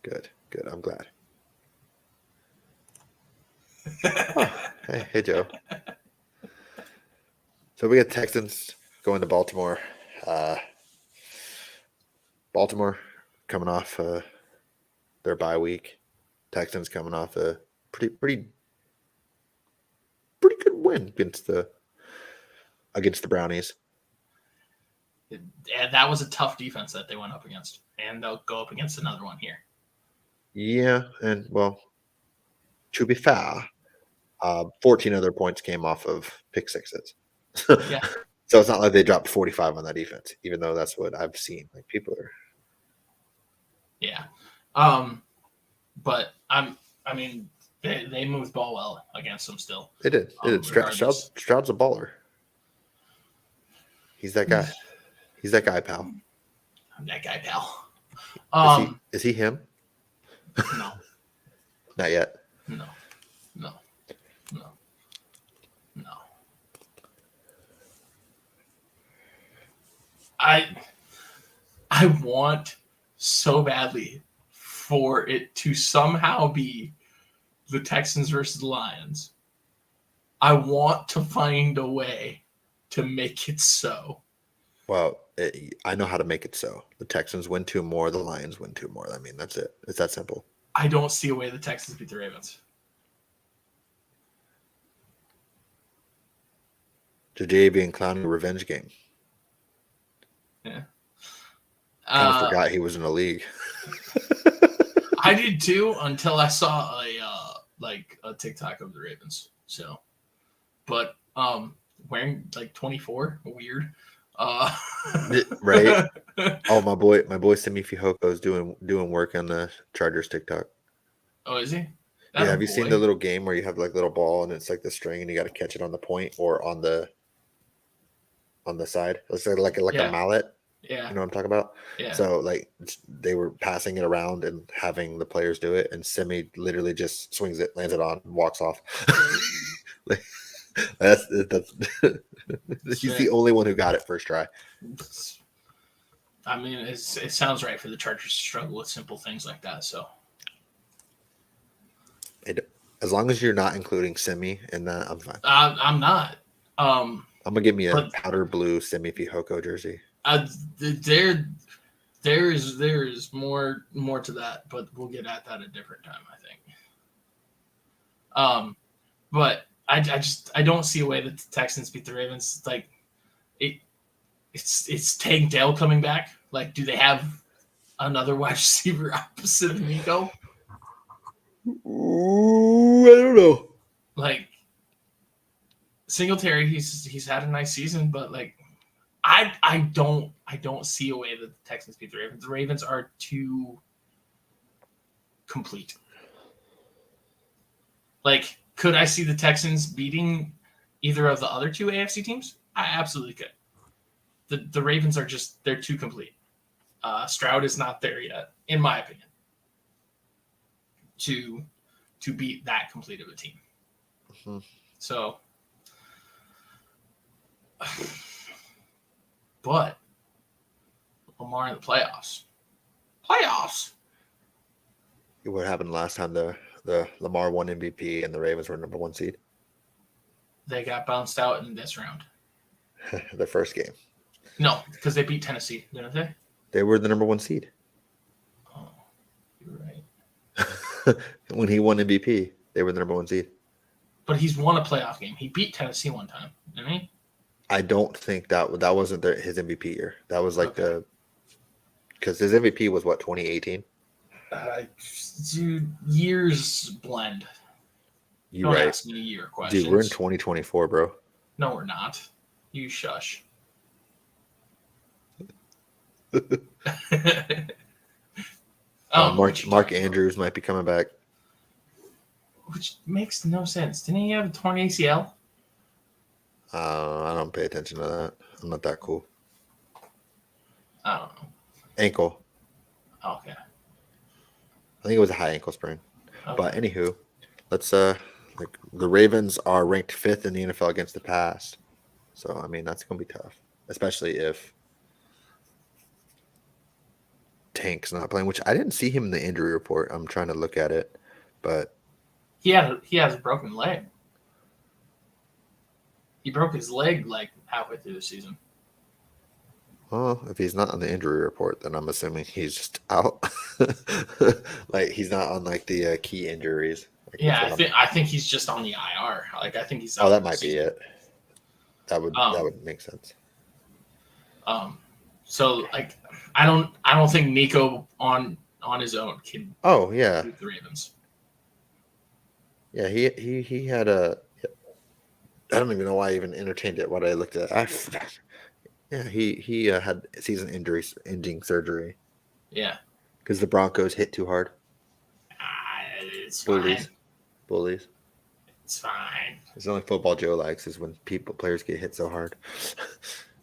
Good. I'm glad. Oh, hey, Joe. So we got Texans going to Baltimore. Baltimore coming off their bye week. Texans coming off a pretty good win against the Brownies. Yeah, that was a tough defense that they went up against, and they'll go up against another one here. Yeah, and well, to be fair, 14 other points came off of pick sixes. Yeah. So it's not like they dropped 45 on that defense, even though that's what I've seen. Like people are. Yeah. But they moved ball well against them still. They did. Stroud's a baller. He's that guy. He's that guy, pal. I'm that guy, pal. Is he him? No. Not yet. No. I want so badly for it to somehow be the Texans versus the Lions. I want to find a way to make it so. Well, I know how to make it so. The Texans win 2 more, the Lions win 2 more. I mean, that's it. It's that simple. I don't see a way the Texans beat the Ravens. JJ being clowning a revenge game. Yeah. Kind of forgot he was in the league. I did too until I saw a TikTok of the Ravens. So but wearing like 24, weird. Right? Oh, my boy Simi Fihoko is doing work on the Chargers TikTok. Oh, is he? Yeah, That a have you seen the boy? little game where you have like little ball and it's like the string and you got to catch it on the point or on the side? It's like a Yeah, mallet. yeah, You know what I'm talking about? yeah. So like they were passing it around and having the players do it, and Simi literally just swings it, lands it on, and walks off. Like, that's he's the Shit. only one who got it first try. I mean, it sounds right for the Chargers to struggle with simple things like that. So As long as you're not including Simi in that, I'm fine. I'm not. I'm gonna give me a But powder blue Simi Fihoko jersey. there is more to that, but we'll get at that a different time, I think. But I don't see a way that the Texans beat the Ravens. Like it's Tank Dell coming back. Like, do they have another wide receiver opposite of Nico? Ooh, I don't know. Like Singletary, he's had a nice season, but like I don't see a way that the Texans beat the Ravens. The Ravens are too complete. Like, could I see the Texans beating either of the other two AFC teams? I absolutely could. The Ravens are they're too complete. Stroud is not there yet, in my opinion, to beat that complete of a team. Mm-hmm. So, but Lamar in the playoffs. What happened last time the Lamar won MVP and the Ravens were number 1 seed? They got bounced out in this round. The first game. No, because they beat Tennessee, didn't they? They were the number 1 seed. Oh, you're right. When he won MVP, they were the number 1 seed. But he's won a playoff game. He beat Tennessee one time, didn't he? I don't think that wasn't his MVP year. That was like Okay. because his MVP was what, 2018? Dude, years blend. You Don't right. ask me year questions. Dude, we're in 2024, bro. No, we're not. You shush. Mark Andrews might be coming back. Which makes no sense. Didn't he have a torn ACL? I don't pay attention to that. I'm not that cool. I don't know. Ankle. Okay. I think it was a high ankle sprain. Okay. But anywho, let's like the Ravens are ranked 5th in the NFL against the pass. So I mean that's gonna be tough, especially if Tank's not playing, which I didn't see him in the injury report. I'm trying to look at it, but he has a broken leg. He broke his leg like halfway through the season. well, if he's not on the injury report, then I'm assuming he's just out. Like he's not on like the key injuries. Like, Yeah, I think he's just on the IR. Like I think he's. Oh, that might be it. That would make sense. So like I don't think Nico on his own can. Oh yeah. Beat the Ravens. Yeah, he had a. I don't even know why I even entertained it. What I looked at. Yeah, he had season ending surgery. Yeah. Because the Broncos hit too hard. It's Bullies. fine. Bullies. It's fine. It's the only football Joe likes is when players get hit so hard,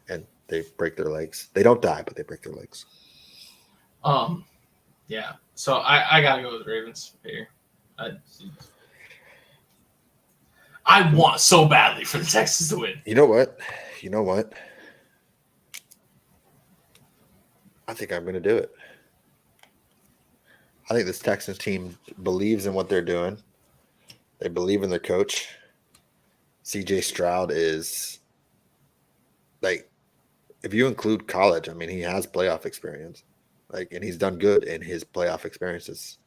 and they break their legs. They don't die, but they break their legs. Yeah. So I gotta go with Ravens here. I want so badly for the Texans to win. You know what? I think I'm going to do it. I think this Texans team believes in what they're doing. They believe in their coach. CJ Stroud is like, if you include college, I mean, he has playoff experience. Like, and he's done good in his playoff experiences.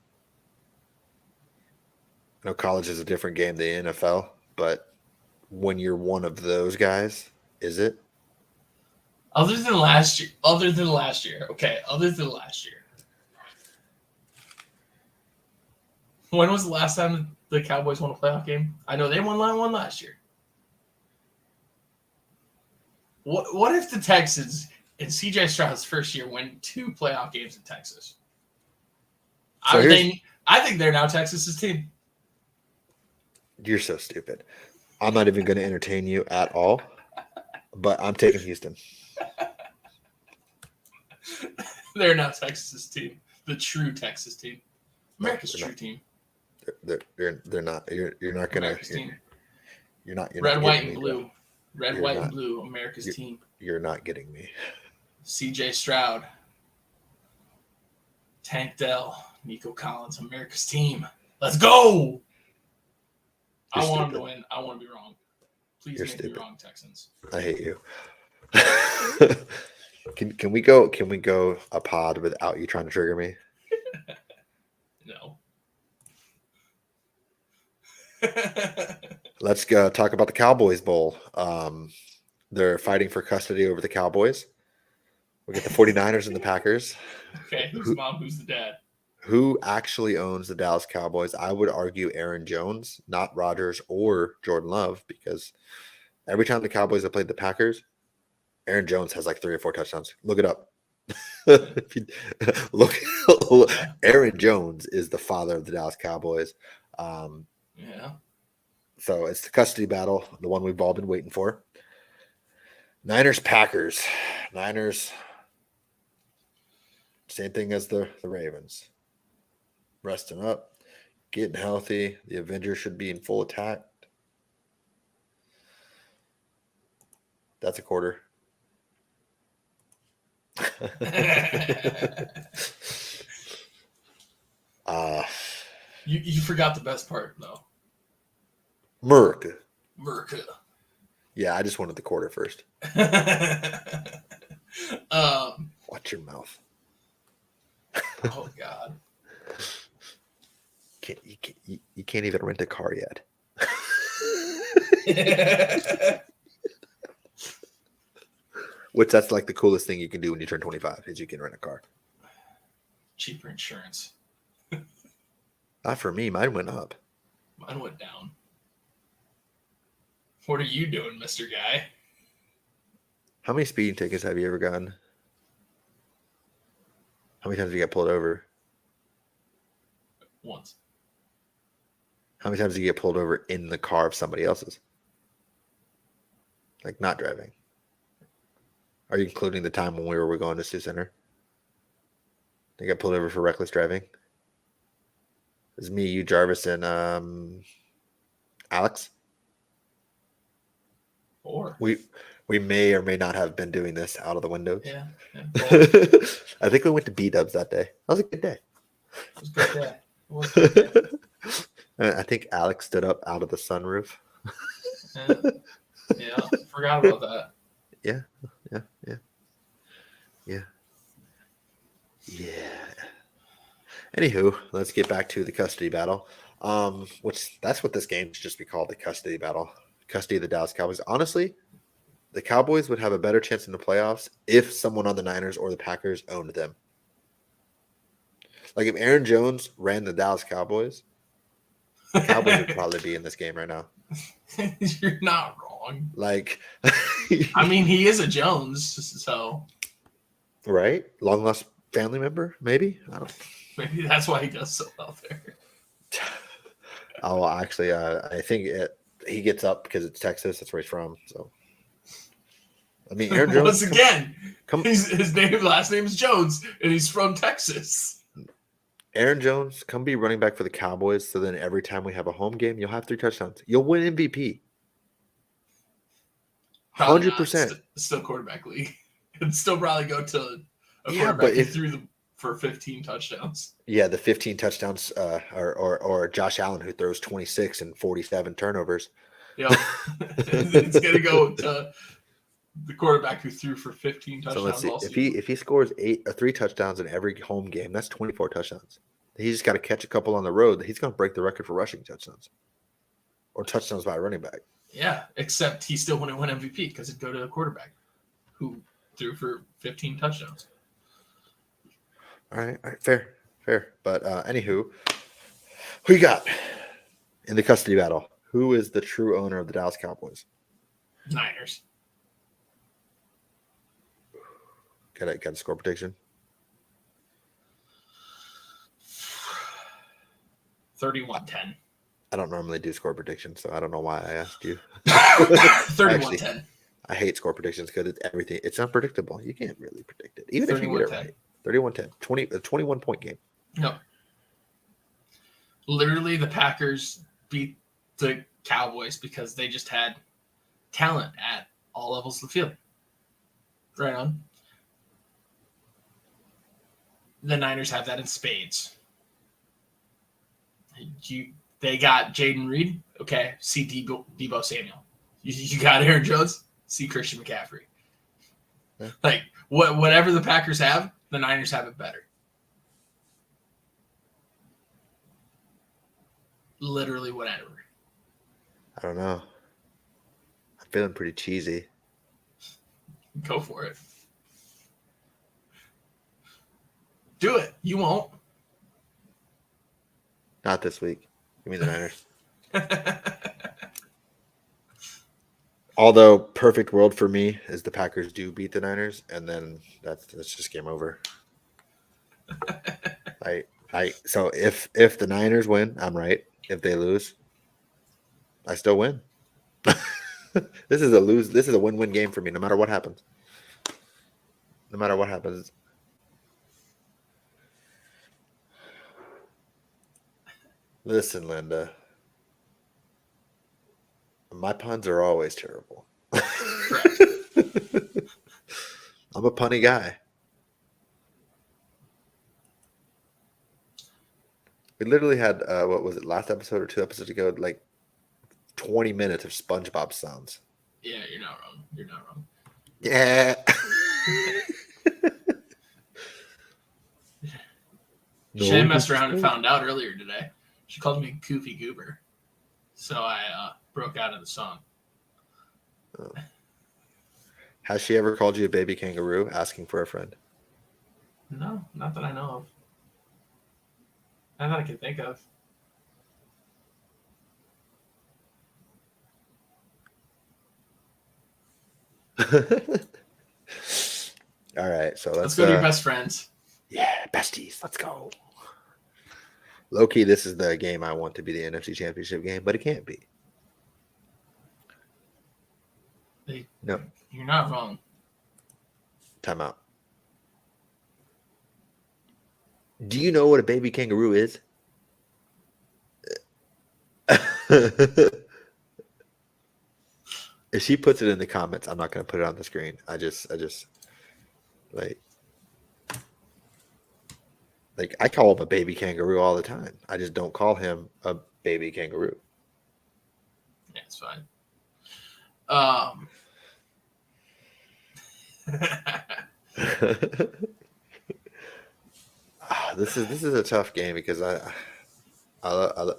I know college is a different game than the NFL, but when you're one of those guys, is it? Other than last year. Okay, other than last year. When was the last time the Cowboys won a playoff game? I know they won one last year. What if the Texans in CJ Stroud's first year win 2 playoff games in Texas? So I think they're now Texas's team. You're so stupid. I'm not even going to entertain you at all, but I'm taking Houston. They're now Texas's team. The true Texas team. America's true team. They're not. You're not going to. You're not. Red, white, and me, blue. bro. Red, white, and blue. America's team. You're not getting me. CJ Stroud. Tank Dell. Nico Collins. America's team. Let's go! I want them to win. I want to be wrong. Please make me wrong, Texans. I hate you. Can we go a pod without you trying to trigger me? No. Let's go talk about the Cowboys Bowl. They're fighting for custody over the Cowboys. We get the 49ers and the Packers. Okay, who's the mom? Who's the dad? Who actually owns the Dallas Cowboys? I would argue Aaron Jones, not Rodgers or Jordan Love, because every time the Cowboys have played the Packers, Aaron Jones has like 3 or 4 touchdowns. Look it up. Look, Aaron Jones is the father of the Dallas Cowboys. Yeah. So it's the custody battle, the one we've all been waiting for. Niners, Packers. Niners, same thing as the Ravens. Resting up, getting healthy. The Avengers should be in full attack. That's a quarter. You forgot the best part though. Merca. Yeah, I just wanted the quarter first. Watch your mouth. Oh God. You can't even rent a car yet. Which that's like the coolest thing you can do when you turn 25 is you can rent a car. Cheaper insurance. Not for me. Mine went up. Mine went down. What are you doing, Mr. Guy? How many speeding tickets have you ever gotten? How many times have you got pulled over? Once. How many times do you get pulled over in the car of somebody else's? Like not driving. Are you including the time when we were going to Sioux Center? They got pulled over for reckless driving. It was me, you, Jarvis, and Alex. Or we may or may not have been doing this out of the windows. Yeah. I think we went to B-Dubs that day. That was a good day. It was a good day. I think Alex stood up out of the sunroof. Yeah, forgot about that. Yeah. Anywho, let's get back to the custody battle. Which that's what this game should just be called, the custody battle. Custody of the Dallas Cowboys. Honestly, the Cowboys would have a better chance in the playoffs if someone on the Niners or the Packers owned them. Like if Aaron Jones ran the Dallas Cowboys, the Cowboys would probably be in this game right now. You're not wrong. Like, I mean, he is a Jones, so right? Long lost family member, maybe. I don't. Maybe that's why he does so well there. Oh, actually, I think he gets up because it's Texas. That's where he's from. So, I mean, Aaron Jones. Once again, his last name is Jones, and he's from Texas. Aaron Jones, come be running back for the Cowboys. So then every time we have a home game, you'll have 3 touchdowns. You'll win MVP. 100%. Still quarterback league. It'd still probably go to a quarterback who threw for 15 touchdowns. Yeah, the 15 touchdowns, or Josh Allen who throws 26 and 47 turnovers. Yeah, it's gonna go to the quarterback who threw for 15 touchdowns. So let's see. If he scores 3 touchdowns in every home game, that's 24 touchdowns. He just got to catch a couple on the road. He's going to break the record for rushing touchdowns or touchdowns by a running back. Yeah, except he still wouldn't win MVP because it'd go to the quarterback who threw for 15 touchdowns. All right, fair. But anywho, who you got in the custody battle? Who is the true owner of the Dallas Cowboys? Niners. Got a score prediction? 31-10. I don't normally do score predictions, so I don't know why I asked you. 31-10. I hate score predictions because it's everything. It's unpredictable. You can't really predict it, even if you get it 31-10. right. 31-10, 21-point game. No. Literally, the Packers beat the Cowboys because they just had talent at all levels of the field. Right on. The Niners have that in spades. They got Jaden Reed. Okay, see Debo Samuel. You got Aaron Jones. See Christian McCaffrey. Yeah. Like whatever the Packers have, the Niners have it better. Literally whatever. I don't know. I'm feeling pretty cheesy. Go for it. Do it. You won't. Not this week. You mean the Niners? Although perfect world for me is the Packers do beat the Niners, and then that's just game over. So if the Niners win, I'm right. If they lose, I still win. This is a win-win game for me, no matter what happens. No matter what happens. Listen, Linda. My puns are always terrible. Correct. I'm a punny guy. We literally had what was it, last episode or 2 episodes ago, like 20 minutes of SpongeBob sounds. Yeah, you're not wrong. You're not wrong. Yeah. Shay messed around and found out earlier today. She called me Goofy Goober. So I broke out of the song. Oh. Has she ever called you a baby kangaroo asking for a friend? No, not that I know of. Not that I can think of. All right, so Let's go to your best friends. Yeah, besties. Let's go. Low key, this is the game I want to be the NFC Championship game, but it can't be. No. You're not wrong. Timeout. Do you know what a baby kangaroo is? If she puts it in the comments, I'm not going to put it on the screen. I just like I call him a baby kangaroo all the time. I just don't call him a baby kangaroo. Yeah, it's fine. This is a tough game because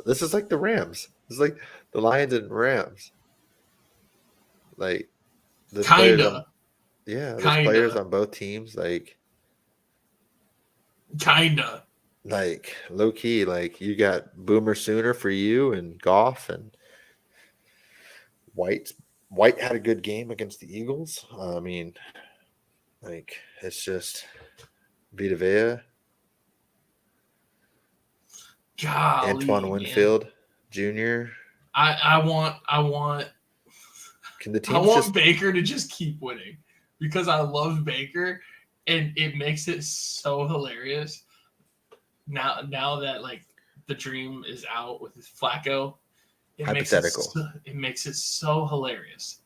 this is like the Rams. This is like the Lions and Rams. Like there's players on both teams. Like kinda. Like low key, like you got Boomer Sooner for you and Goff and White. White had a good game against the Eagles. I mean, like it's just Vita Vea. Golly, Antoine Winfield Jr. I want Can the I teams want Baker to just keep winning because I love Baker and it makes it so hilarious. Now that like the dream is out with Flacco, it makes it so hilarious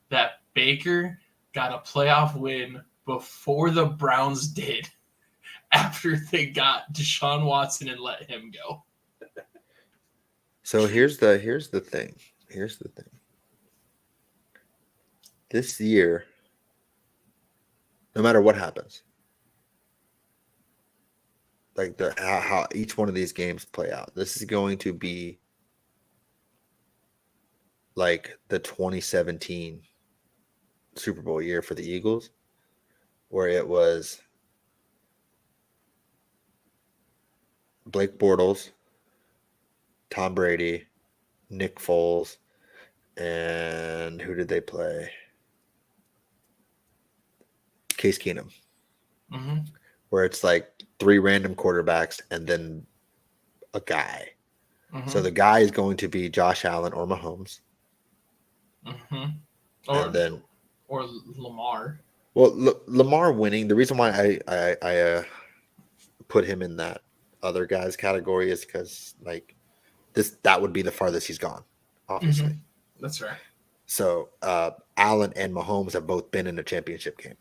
that Baker got a playoff win before the Browns did after they got Deshaun Watson and let him go. So here's the thing. Here's the thing. This year, no matter what happens, like how each one of these games play out, this is going to be like the 2017 Super Bowl year for the Eagles, where it was Blake Bortles, Tom Brady, Nick Foles, and who did they play? Case Keenum. Mm-hmm. where it's like 3 random quarterbacks and then a guy. Mm-hmm. So the guy is going to be Josh Allen or Mahomes. Mm-hmm. And then, or Lamar. well, Lamar winning. The reason why I put him in that other guys category is because like that would be the farthest he's gone, obviously. Mm-hmm. That's fair. So Allen and Mahomes have both been in a championship game,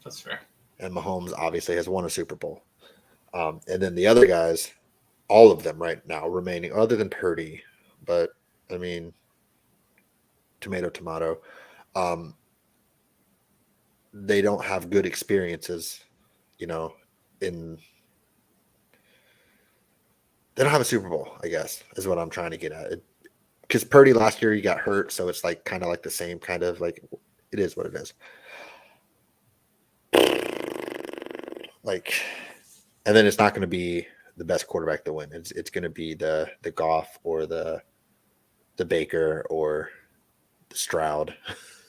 That's fair. and Mahomes obviously has won a Super Bowl. And then the other guys, all of them right now remaining, other than Purdy, but I mean, tomato, tomato. Um, they don't have good experiences, you know, in they don't have a Super Bowl, I guess, is what I'm trying to get at. Because Purdy last year he got hurt, so it's like kind of like the same kind of like it is what it is. Like, and then it's not going to be the best quarterback to win. It's going to be the Goff or the Baker or the Stroud.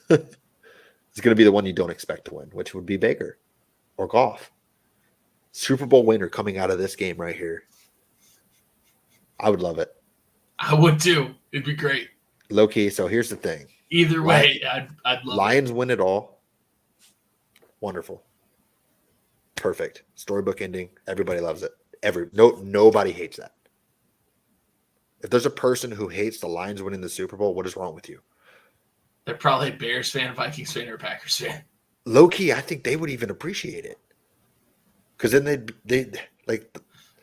It's going to be the one you don't expect to win, which would be Baker or Goff. Super Bowl winner coming out of this game right here. I would love it. I would too. It'd be great. Low key. So here's the thing. Either way, I'd love Lions win it all. Wonderful. Perfect. Storybook ending. Everybody loves it. Nobody hates that. If there's a person who hates the Lions winning the Super Bowl, what is wrong with you? They're probably a Bears fan, Vikings fan, or Packers fan. Low key, I think they would even appreciate it. Because then they like.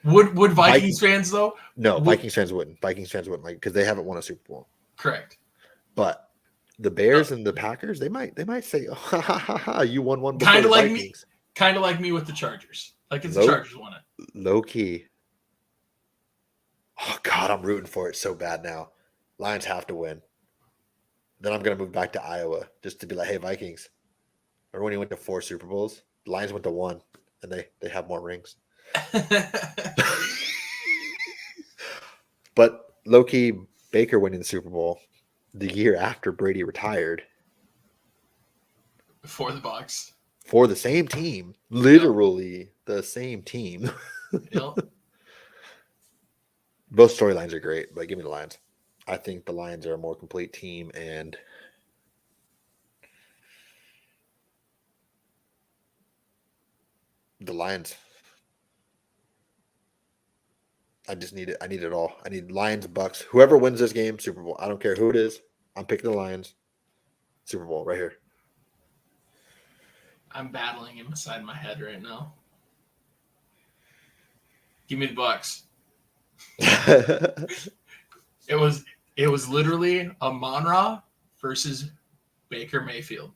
Would Vikings fans though? No, Vikings fans wouldn't. Vikings fans wouldn't like because they haven't won a Super Bowl. Correct. But the Bears and the Packers, they might say, "Oh, ha, ha, ha, ha, you won one." Kind of like Vikings. me. Kind of like me with the Chargers. Like it's the Chargers won it. Low key. Oh God, I'm rooting for it so bad now. Lions have to win. Then I'm gonna move back to Iowa just to be like, "Hey, Vikings." Remember when you went to 4 Super Bowls? The Lions went to 1, and they have more rings. But low-key, Baker winning the Super Bowl the year after Brady retired. For the Bucs. For the same team. Literally the same team. Yep. Both storylines are great, but give me the Lions. I think the Lions are a more complete team, and the Lions. I just need it. I need it all. I need Lions, Bucks. Whoever wins this game, Super Bowl. I don't care who it is. I'm picking the Lions. Super Bowl right here. I'm battling him inside my head right now. Give me the Bucks. It was literally Amon-Ra versus Baker Mayfield.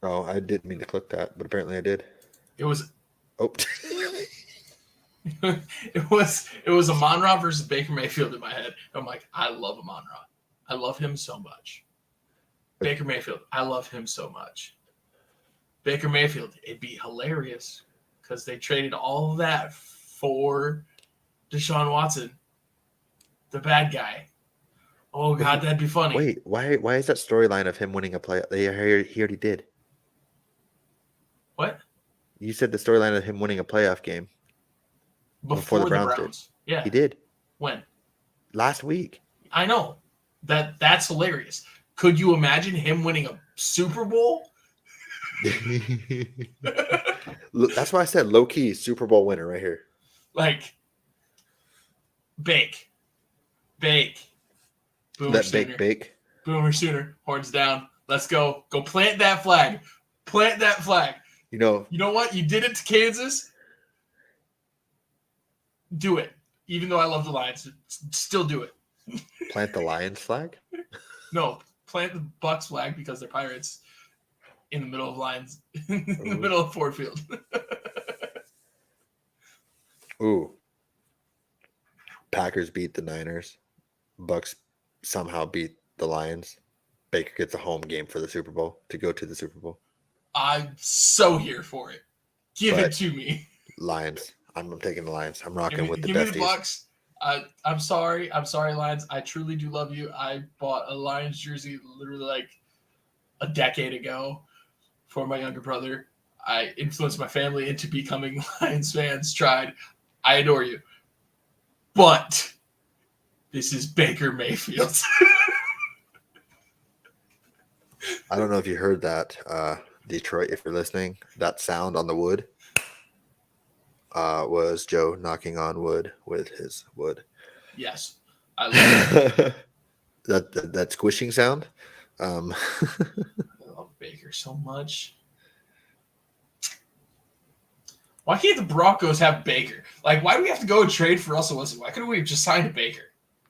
Oh, I didn't mean to click that, but apparently I did. It was Oh. it was Amon-Ra versus Baker Mayfield in my head. I'm like, I love Amon-Ra. I love him so much. Baker Mayfield, I love him so much. Baker Mayfield, it'd be hilarious because they traded all of that for Deshaun Watson, the bad guy. Oh God, that'd be funny. Wait, why is that storyline of him winning a play? He already did. What? You said the storyline of him winning a playoff game Before the Browns did. Yeah. He did. When? Last week. I know. That's hilarious. Could you imagine him winning a Super Bowl? That's why I said low key Super Bowl winner right here. Like bake. Boomer That Sooner. bake. Boomer Sooner. Horns down. Let's go. Go plant that flag. Plant that flag. You know what? You did it to Kansas. Do it. Even though I love the Lions, still do it. Plant the Lions flag? No, plant the Bucks flag because they're Pirates in the middle of Lions, in the middle of Ford Field. Ooh. Packers beat the Niners. Bucks somehow beat the Lions. Baker gets a home game for the Super Bowl to go to the Super Bowl. I'm so here for it. Give it to me. Lions. I'm taking the Lions. I'm rocking with the besties. Give me the Bucks. I'm sorry, Lions. I truly do love you. I bought a Lions jersey literally like a decade ago for my younger brother. I influenced my family into becoming Lions fans. Tried. I adore you. But this is Baker Mayfield. I don't know if you heard that, Detroit, if you're listening. That sound on the wood was Joe knocking on wood with his wood. Yes. I love it. that squishing sound. I love Baker so much. Why can't the Broncos have Baker? Like, why do we have to go and trade for Russell Wilson? Why couldn't we have just signed a Baker?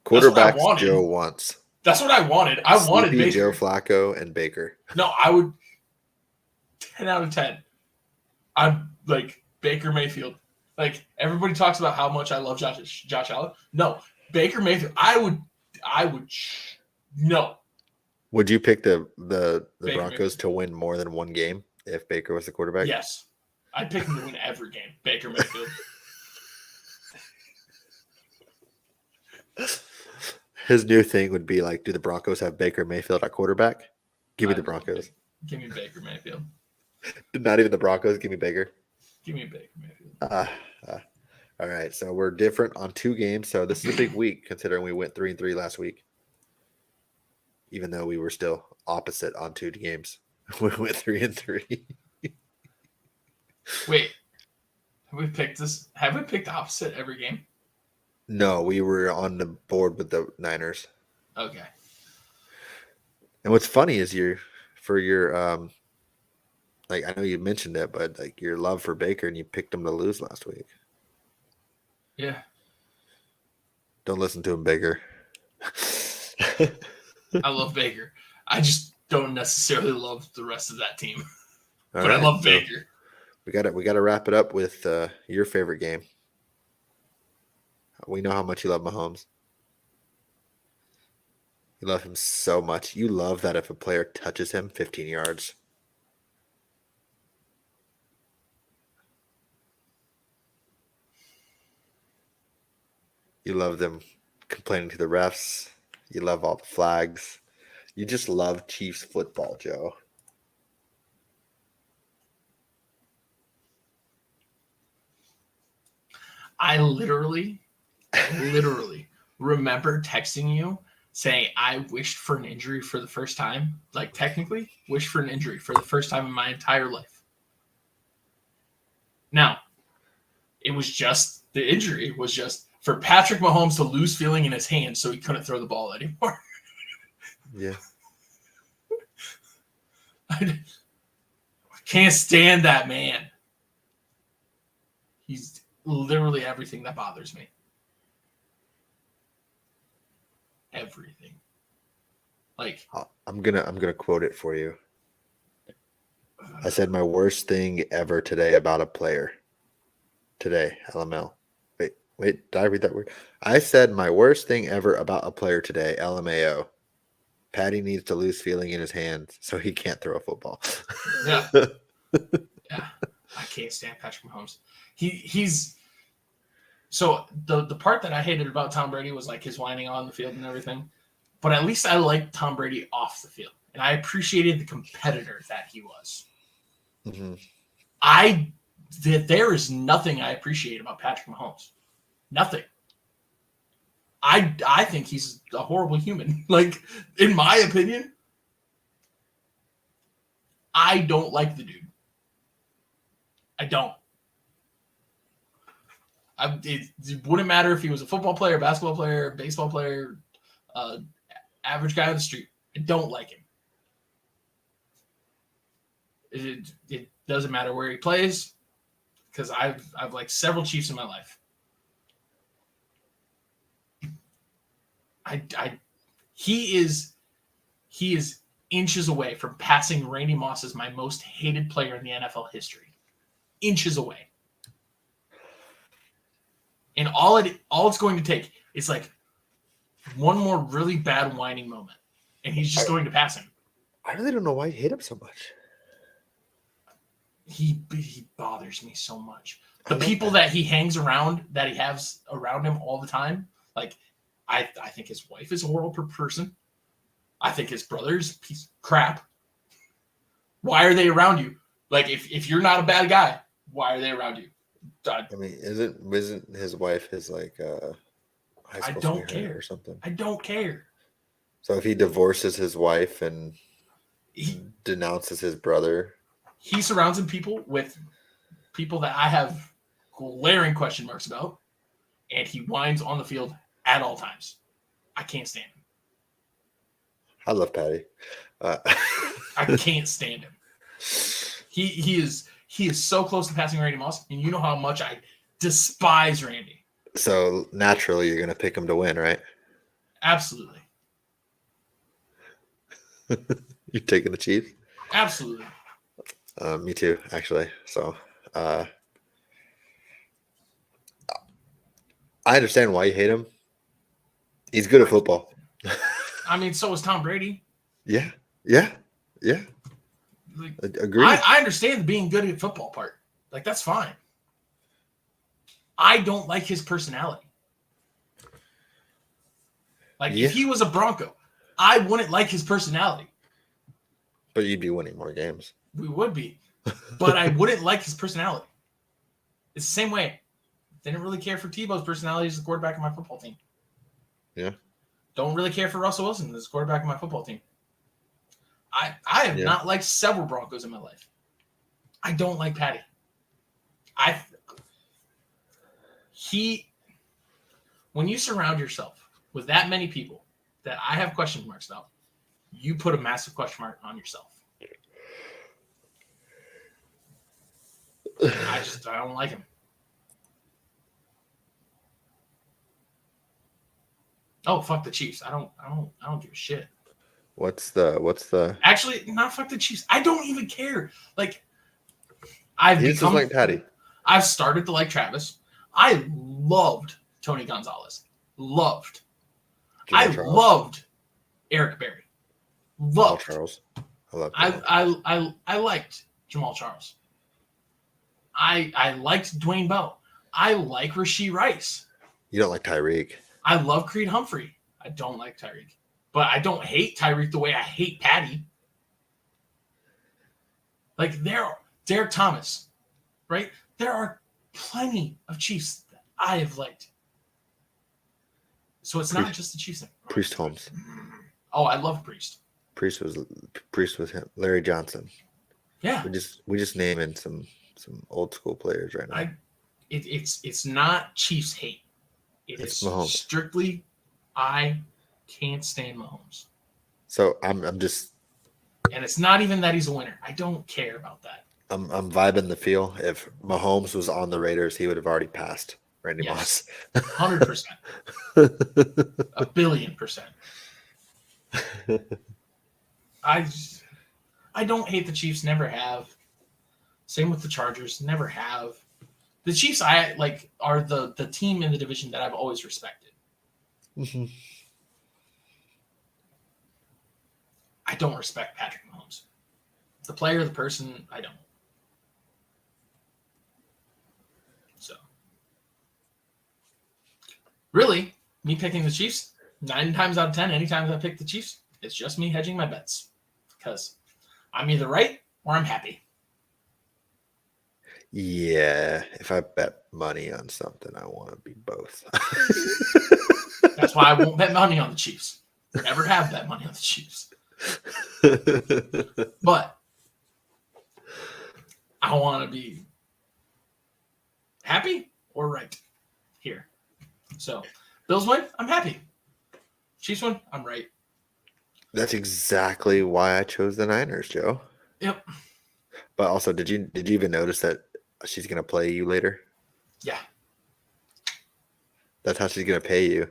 Quarterbacks Joe wants. That's what I wanted. I wanted Baker. Joe Flacco and Baker. No, I would 10 out of 10. I'm like Baker Mayfield. Like, everybody talks about how much I love Josh Allen. No, Baker Mayfield. I would no. Would you pick the Broncos Mayfield to win more than one game if Baker was the quarterback? Yes. I'd pick him to win every game. Baker Mayfield. His new thing would be like, do the Broncos have Baker Mayfield at quarterback? Give me the Broncos. Give me Baker Mayfield. Not even the Broncos. Give me Baker. Give me Baker Mayfield. All right. So we're different on 2 games. So this is a big week considering we went 3-3 last week. Even though we were still opposite on 2 games. We went 3-3. Wait. Have we picked opposite every game? No, we were on the board with the Niners. Okay. And what's funny is for your like I know you mentioned it, but like your love for Baker and you picked him to lose last week. Yeah. Don't listen to him, Baker. I love Baker. I just don't necessarily love the rest of that team. All but right, I love Baker. We gotta wrap it up with your favorite game. We know how much you love Mahomes. You love him so much. You love that if a player touches him 15 yards. You love them complaining to the refs. You love all the flags. You just love Chiefs football, Joe. I literally remember texting you saying I wished for an injury for the first time. Like, technically, wished for an injury for the first time in my entire life. Now, it was just, the injury was just for Patrick Mahomes to lose feeling in his hands so he couldn't throw the ball anymore. Yeah. I can't stand that man. He's literally everything that bothers me. Everything. Like, I'm gonna quote it for you. I said my worst thing ever today about a player. Today, LML. Wait, did I read that word? I said my worst thing ever about a player today, LMAO. Patty needs to lose feeling in his hands so he can't throw a football. Yeah. Yeah. I can't stand Patrick Mahomes. He's so the part that I hated about Tom Brady was like his whining on the field and everything. But at least I liked Tom Brady off the field. And I appreciated the competitor that he was. Mm-hmm. There is nothing I appreciate about Patrick Mahomes. Nothing. I think he's a horrible human. Like, in my opinion, I don't like the dude. I don't. It wouldn't matter if he was a football player, basketball player, baseball player, average guy on the street. I don't like him. It doesn't matter where he plays, because I've liked several Chiefs in my life. He is inches away from passing Randy Moss as my most hated player in the NFL history. Inches away. And all it's going to take is like one more really bad whining moment, and he's just going to pass him. I really don't know why you hate him so much. He bothers me so much. The people that he hangs around, that he has around him all the time, like I think his wife is a horrible person. I think his brother's a piece of crap. Why are they around you? Like, if you're not a bad guy, why are they around you? I mean, isn't his wife his like high I school don't sweetheart care. or something? I don't care. So if he divorces his wife and He, denounces his brother, he surrounds people with people that I have glaring question marks about, and he whines on the field at all times. I can't stand him. I love Patty. I can't stand him. He is so close to passing Randy Moss, and you know how much I despise Randy. So naturally, you're gonna pick him to win, right? Absolutely. You're taking the Chiefs. Absolutely. Me too, actually. So I understand why you hate him. He's good at football. I mean, so is Tom Brady. Yeah. Like, Agreed. I understand the being good at football part. Like, that's fine. I don't like his personality. Like, if he was a Bronco, I wouldn't like his personality. But you'd be winning more games. We would be. But I wouldn't like his personality. It's the same way. Didn't really care for Tebow's personality as the quarterback of my football team. Yeah. Don't really care for Russell Wilson as the quarterback of my football team. I have not liked several Broncos in my life. I don't like Patty. When you surround yourself with that many people that I have question marks about, you put a massive question mark on yourself. I don't like him. Oh, fuck the Chiefs. I don't give a shit. What's the Actually, not fuck the Chiefs. I don't even care. Like, He's just like Patty. I've started to like Travis. I loved Tony Gonzalez. Loved. Loved Eric Berry. Loved Charles. I liked Jamal Charles. I liked Dwayne Bowe. I like Rashee Rice. You don't like Tyreek. I love Creed Humphrey. I don't like Tyreek. But I don't hate Tyreek the way I hate Patty. Like, Derek Thomas, right? There are plenty of Chiefs that I have liked. So it's not just the Chiefs. Priest Holmes. Oh, I love Priest. Priest was him. Larry Johnson. Yeah. We just naming some old school players right now. It's not Chiefs hate. It's Mahomes. Strictly I can't stand Mahomes. So I'm just, and it's not even that he's a winner. I don't care about that. I'm vibing the feel. If Mahomes was on the Raiders, he would have already passed Randy Moss. 100%. 1,000,000,000%. I don't hate the Chiefs. Never have. Same with the Chargers. Never have. The Chiefs, I like, are the team in the division that I've always respected. Mm-hmm. I don't respect Patrick Mahomes. The player, the person, I don't. So, really, me picking the Chiefs, 9 times out of 10, anytime I pick the Chiefs, it's just me hedging my bets. Because I'm either right or I'm happy. Yeah, if I bet money on something, I want to be both. That's why I won't bet money on the Chiefs. Never have bet money on the Chiefs. But I want to be happy or right here. So, Bills win, I'm happy. Chiefs win, I'm right. That's exactly why I chose the Niners, Joe. Yep. But also, did you even notice that she's gonna play you later? Yeah. That's how she's gonna pay you.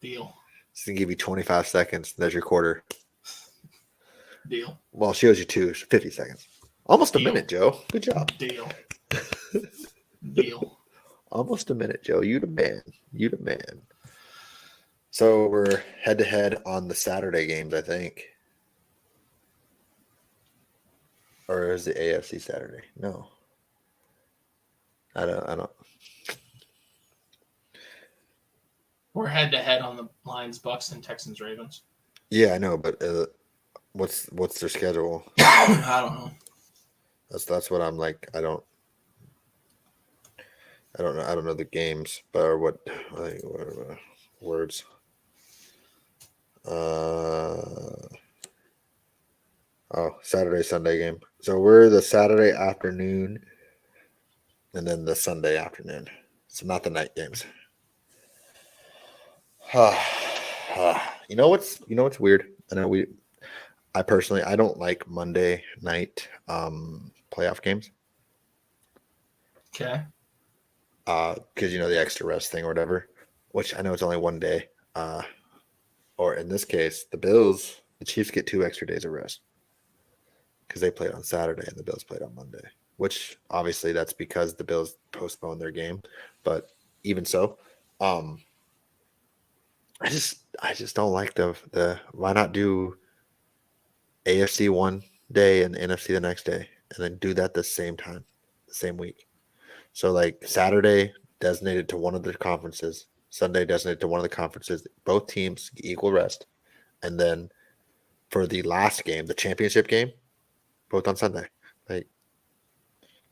Deal. She's gonna give you 25 seconds. There's your quarter. Deal. Well, she owes you 50 seconds. Almost a minute, Joe. Good job. Deal. Deal. Almost a minute, Joe. You the man. You the man. So we're head to head on the Saturday games, I think. Or is the AFC Saturday? No. I don't. We're head to head on the Lions, Bucks, and Texans, Ravens. Yeah, I know, but what's their schedule? I don't know. That's what I'm like. I don't know. I don't know the games, but or what words. Saturday Sunday game. So we're the Saturday afternoon, and then the Sunday afternoon. So not the night games. You know what's weird? I personally I don't like Monday night playoff games. Okay. Because the extra rest thing or whatever, which I know it's only one day. Or in this case, the Chiefs get 2 extra days of rest because they played on Saturday and the Bills played on Monday. Which obviously that's because the Bills postponed their game, but even so, um, I just don't like the why not do AFC one day and NFC the next day and then do that the same time, the same week. So like Saturday designated to one of the conferences, Sunday designated to one of the conferences. Both teams get equal rest, and then for the last game, the championship game, both on Sunday. Like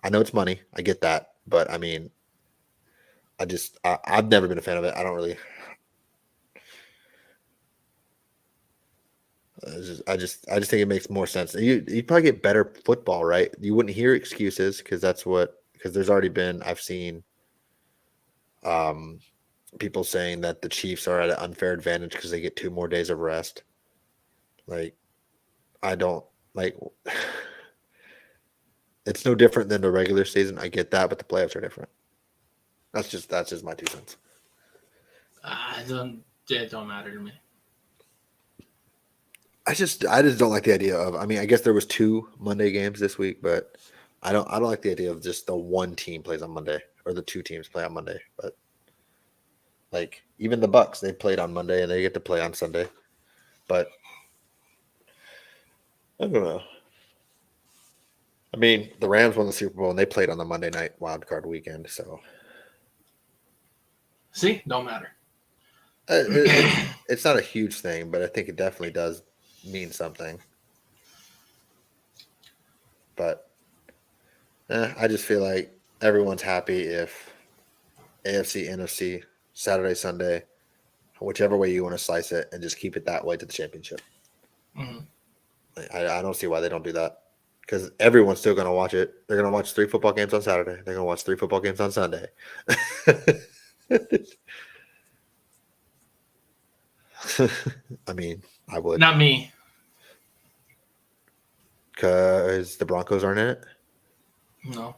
I know it's money, I get that, but I mean, I've never been a fan of it. I don't really. I just think it makes more sense. You probably get better football, right? You wouldn't hear excuses because there's already been I've seen um people saying that the Chiefs are at an unfair advantage because they get 2 more days of rest. Like I don't like it's no different than the regular season. I get that, but the playoffs are different. That's just my 2 cents. It don't matter to me. I just don't like the idea of. I mean, I guess there was 2 Monday games this week, but I don't like the idea of just the one team plays on Monday or the 2 teams play on Monday. But like even the Bucks, they played on Monday and they get to play on Sunday. But I don't know. I mean, the Rams won the Super Bowl and they played on the Monday night wild card weekend. So See, don't matter. it's not a huge thing, but I think it definitely does mean something. But I just feel like everyone's happy if AFC, NFC, Saturday, Sunday, whichever way you want to slice it, and just keep it that way to the championship. Mm-hmm. I don't see why they don't do that because everyone's still going to watch it. They're going to watch 3 football games on Saturday. They're going to watch 3 football games on Sunday. I mean, I would. Not me. Because the Broncos aren't in it? No.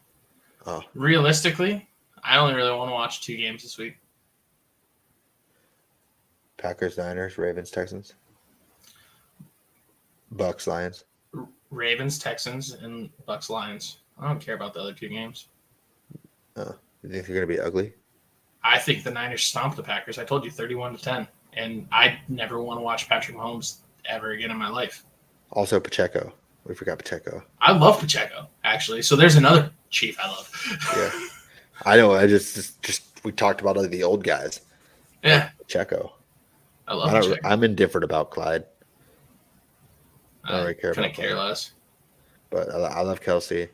Oh. Realistically, I only really want to watch 2 games this week. Packers, Niners, Ravens, Texans. Bucks, Lions. Ravens, Texans, and Bucks, Lions. I don't care about the other 2 games. Oh. You think they're going to be ugly? I think the Niners stomped the Packers. I told you 31-10. And I never want to watch Patrick Mahomes ever again in my life. Also, Pacheco. We forgot Pacheco. I love Pacheco, actually. So there's another Chief I love. Yeah. I know. I just we talked about the old guys. Yeah. Like Pacheco. I love Pacheco. I'm indifferent about Clyde. I don't really care about Couldn't care less. But I love Kelsey.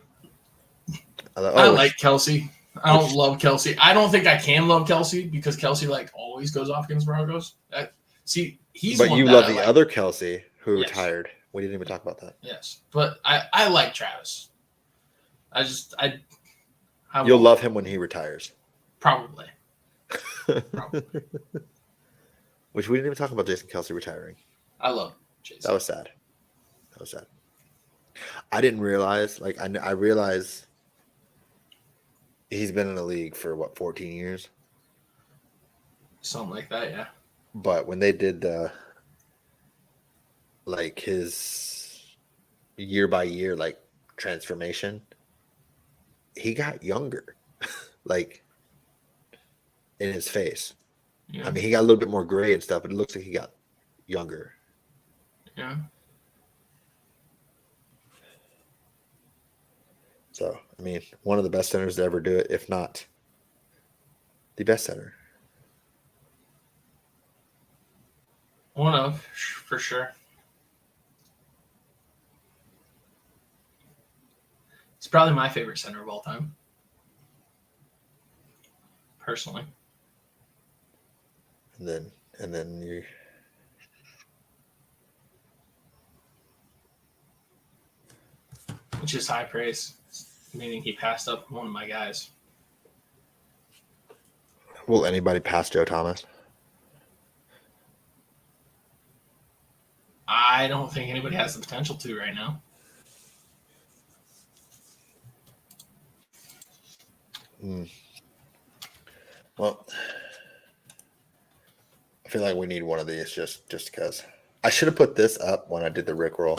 I like Kelsey. I don't love Kelsey. I don't think I can love Kelsey because Kelsey always goes off against Broncos. He's. But you love the other Kelsey who retired. We didn't even talk about that. Yes, but I like Travis. You'll love him when he retires. Probably. Which we didn't even talk about Jason Kelsey retiring. I love Jason. That was sad. I didn't realize. I realized he's been in the league for 14 years? Something like that, yeah. But when they did his year by year transformation, he got younger. In his face. Yeah. I mean, he got a little bit more gray and stuff, but it looks like he got younger. Yeah. So, I mean, one of the best centers to ever do it, if not the best center. One of, for sure. He's probably my favorite center of all time, personally. And then you. Which is high praise, meaning he passed up one of my guys. Will anybody pass Joe Thomas? I don't think anybody has the potential to right now. Well, I feel like we need one of these just because. I should have put this up when I did the Rickroll.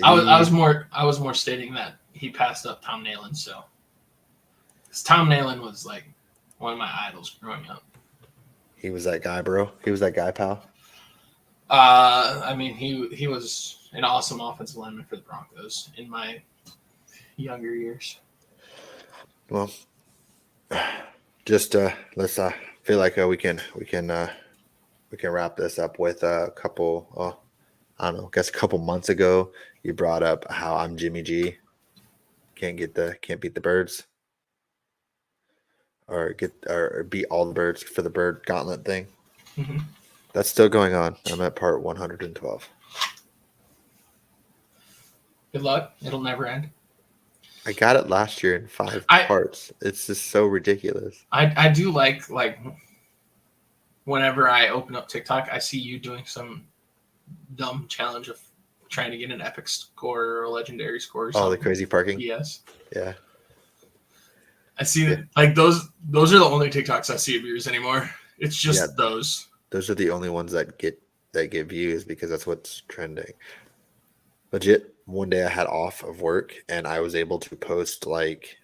I was more stating that he passed up Tom Nalen. So, because Tom Nalen was like one of my idols growing up. He was that guy, bro. He was that guy, pal. I mean, he was an awesome offensive lineman for the Broncos in my younger years. Well, just let's feel like we can wrap this up with a couple. I don't know. I guess a couple months ago, you brought up how I'm Jimmy G. Can't beat the birds, or beat all the birds for the bird gauntlet thing. Mm-hmm. That's still going on. I'm at part 112. Good luck. It'll never end. I got it last year in 5 parts. It's just so ridiculous. I do like whenever I open up TikTok, I see you doing some dumb challenge of trying to get an epic score or a legendary score or something. Oh, the crazy parking? Yes. Yeah. I see that, like those are the only TikToks I see of yours anymore. It's just those. Those are the only ones that get views because that's what's trending. Legit, one day I had off of work and I was able to post like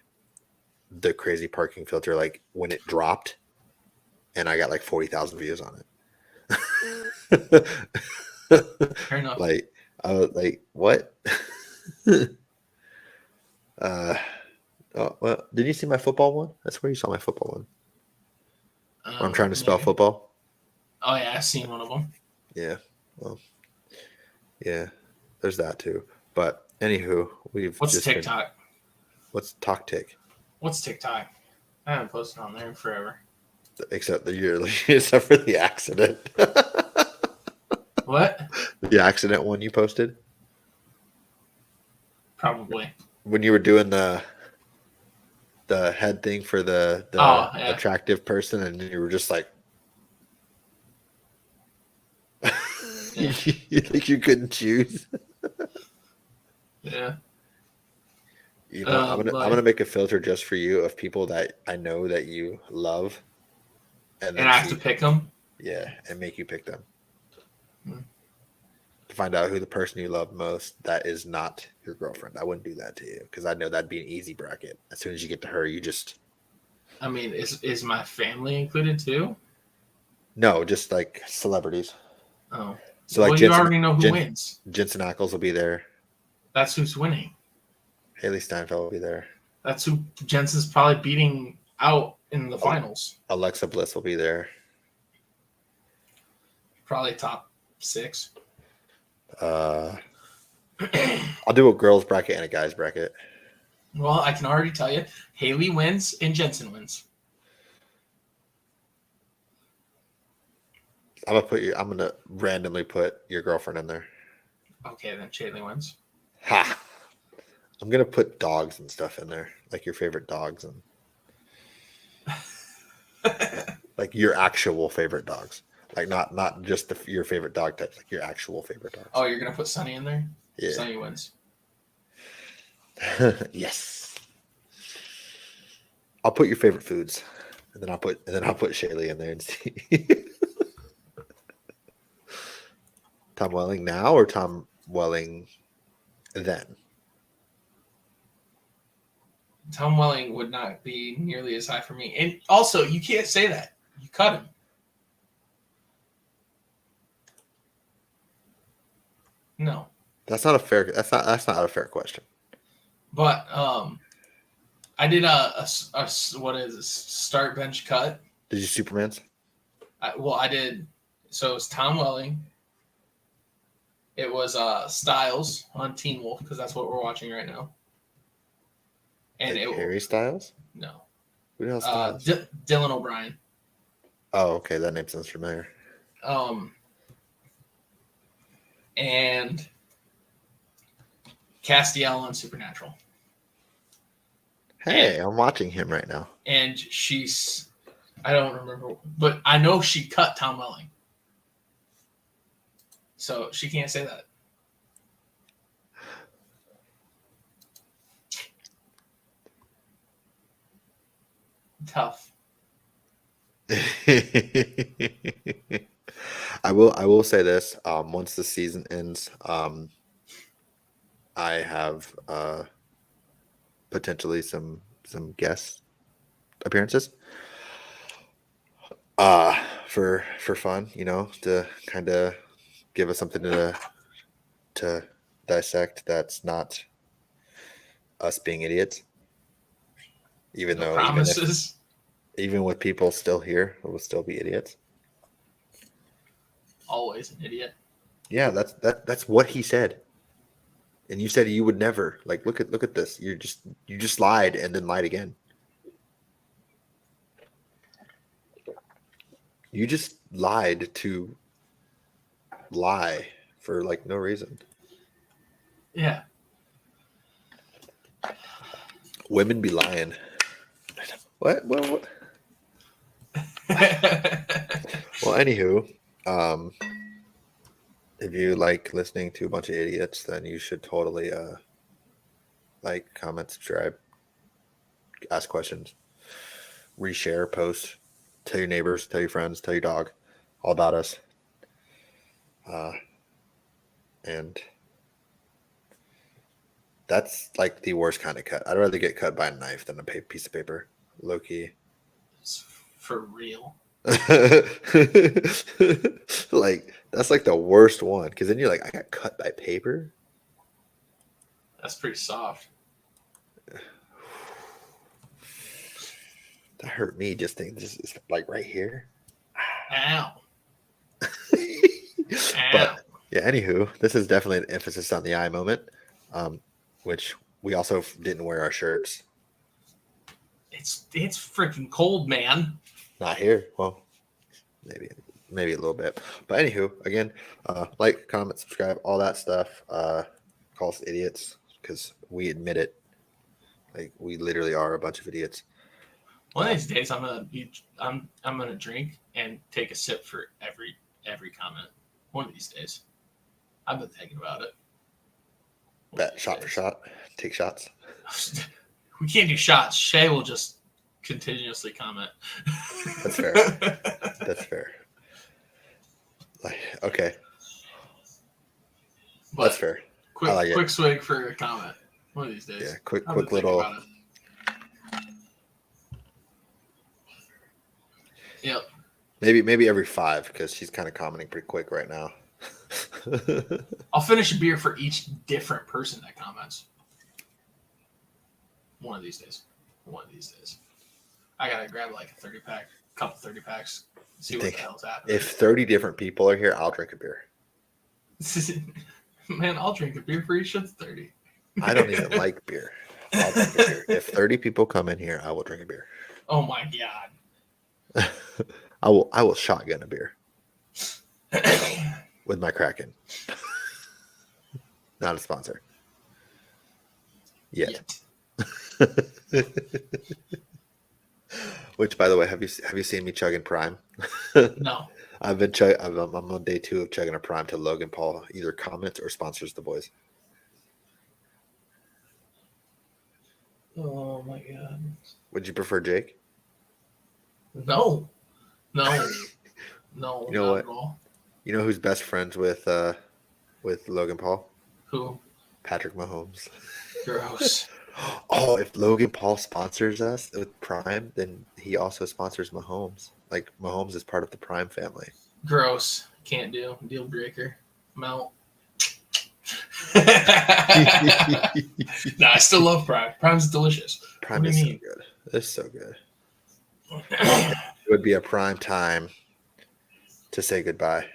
the crazy parking filter like when it dropped, and I got like 40,000 views on it. Fair enough. Like I was like, what? Oh well, did you see my football one? That's where you saw my football one. I'm trying to spell football. Oh yeah, I've seen one of them. Yeah, well, yeah, there's that too. But anywho, What's TikTok? What's TokTik? What's TikTok? I haven't posted on there in forever. Except for the accident. What? The accident one you posted? Probably. When you were doing the head thing for the attractive person, and you were just like, you think you couldn't choose? Yeah. You know, I'm gonna make a filter just for you of people that I know that you love, and I have to pick them. Yeah, and make you pick them to find out who the person you love most that is not your girlfriend. I wouldn't do that to you because I know that'd be an easy bracket. As soon as you get to her, you just. I mean, is my family included too? No, just like celebrities. Oh, so like you already know who wins. Jensen Ackles will be there. That's who's winning. Haley Steinfeld will be there. That's who Jensen's probably beating out in the finals. Alexa Bliss will be there. Probably top 6. I'll do a girls bracket and a guys bracket. Well, I can already tell you, Haley wins and Jensen wins. I'm gonna randomly put your girlfriend in there. Okay, then Haley wins. Ha! I'm gonna put dogs and stuff in there, like your favorite dogs and like your actual favorite dogs, like not just your favorite dog types, like your actual favorite dogs. Oh, you're gonna put Sunny in there? Yeah. Sunny wins. Yes. I'll put your favorite foods, and then I'll put Shaylee in there and see. Tom Welling now or Tom Welling then? Tom Welling would not be nearly as high for me. And also, you can't say that. You cut him. No. That's not a fair question. But I did a what is this, start bench cut. Did you Supermans? I did. So it was Tom Welling, It was Styles on Teen Wolf because that's what we're watching right now. And Like it Harry Styles? no Who else Styles? Dylan O'Brien. Oh, okay. That name sounds familiar. And Castiel on Supernatural. Hey, I'm watching him right now. And she's, I don't remember, but I know she cut Tom Welling. So she can't say that. Tough. I will say this. Once the season ends, I have potentially some guest appearances. For fun, to kind of give us something to dissect that's not us being idiots. Even No though promises. even with people still here, it will still be idiots. Always an idiot. Yeah, that's what he said. And you said you would never. Like, look at this. You just lied and then lied again. You just lied to lie for like no reason. Yeah. Women be lying. What? Well, anywho, if you like listening to a bunch of idiots, then you should totally like, comment, subscribe, ask questions, reshare, post, tell your neighbors, tell your friends, tell your dog all about us. And that's like the worst kind of cut. I'd rather get cut by a knife than a piece of paper. Low key. For real. Like, that's like the worst one, because then you're like, I got cut by paper. That's pretty soft. That hurt me just like right here. Ow. But yeah, anywho, this is definitely an emphasis on the eye moment, which we also didn't wear our shirts. It's freaking cold, man. Not here. Well, maybe a little bit. But anywho, again, like, comment, subscribe, all that stuff. Call us idiots because we admit it. Like, we literally are a bunch of idiots. One of these days, I'm gonna drink and take a sip for every comment. One of these days, I've been thinking about it. Bet shot for shot, take shots. We can't do shots. Shay will just continuously comment. That's fair. That's fair. Like, okay, But that's fair. Quick swig for a comment. One of these days. Yeah, quick little. Yep. Maybe every 5, because she's kind of commenting pretty quick right now. I'll finish a beer for each different person that comments. One of these days. I gotta grab like a 30-pack, couple 30-packs, see what the hell's happening. If 30 different people are here, I'll drink a beer. Man, I'll drink a beer for each of the 30. I don't even like beer. I'll drink a beer. If 30 people come in here, I will drink a beer. Oh my god. I will shotgun a beer with my Kraken. Not a sponsor yet. Which, by the way, have you seen me chugging Prime? No. I'm on day 2 of chugging a Prime till Logan Paul either comments or sponsors the boys. Oh my god. Would you prefer Jake? No. No, You know what? at all. You know who's best friends with Logan Paul? Who? Patrick Mahomes. Gross. Oh, if Logan Paul sponsors us with Prime, then he also sponsors Mahomes. Like, Mahomes is part of the Prime family. Gross. Can't do. Deal breaker. I'm out. Nah, I still love Prime. Prime's delicious. Prime is so good. It's so good. It would be a prime time to say goodbye.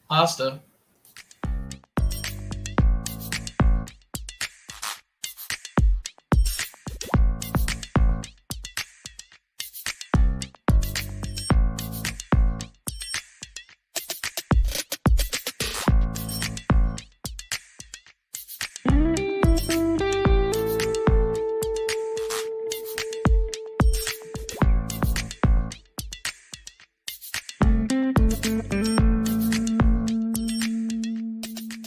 Pasta.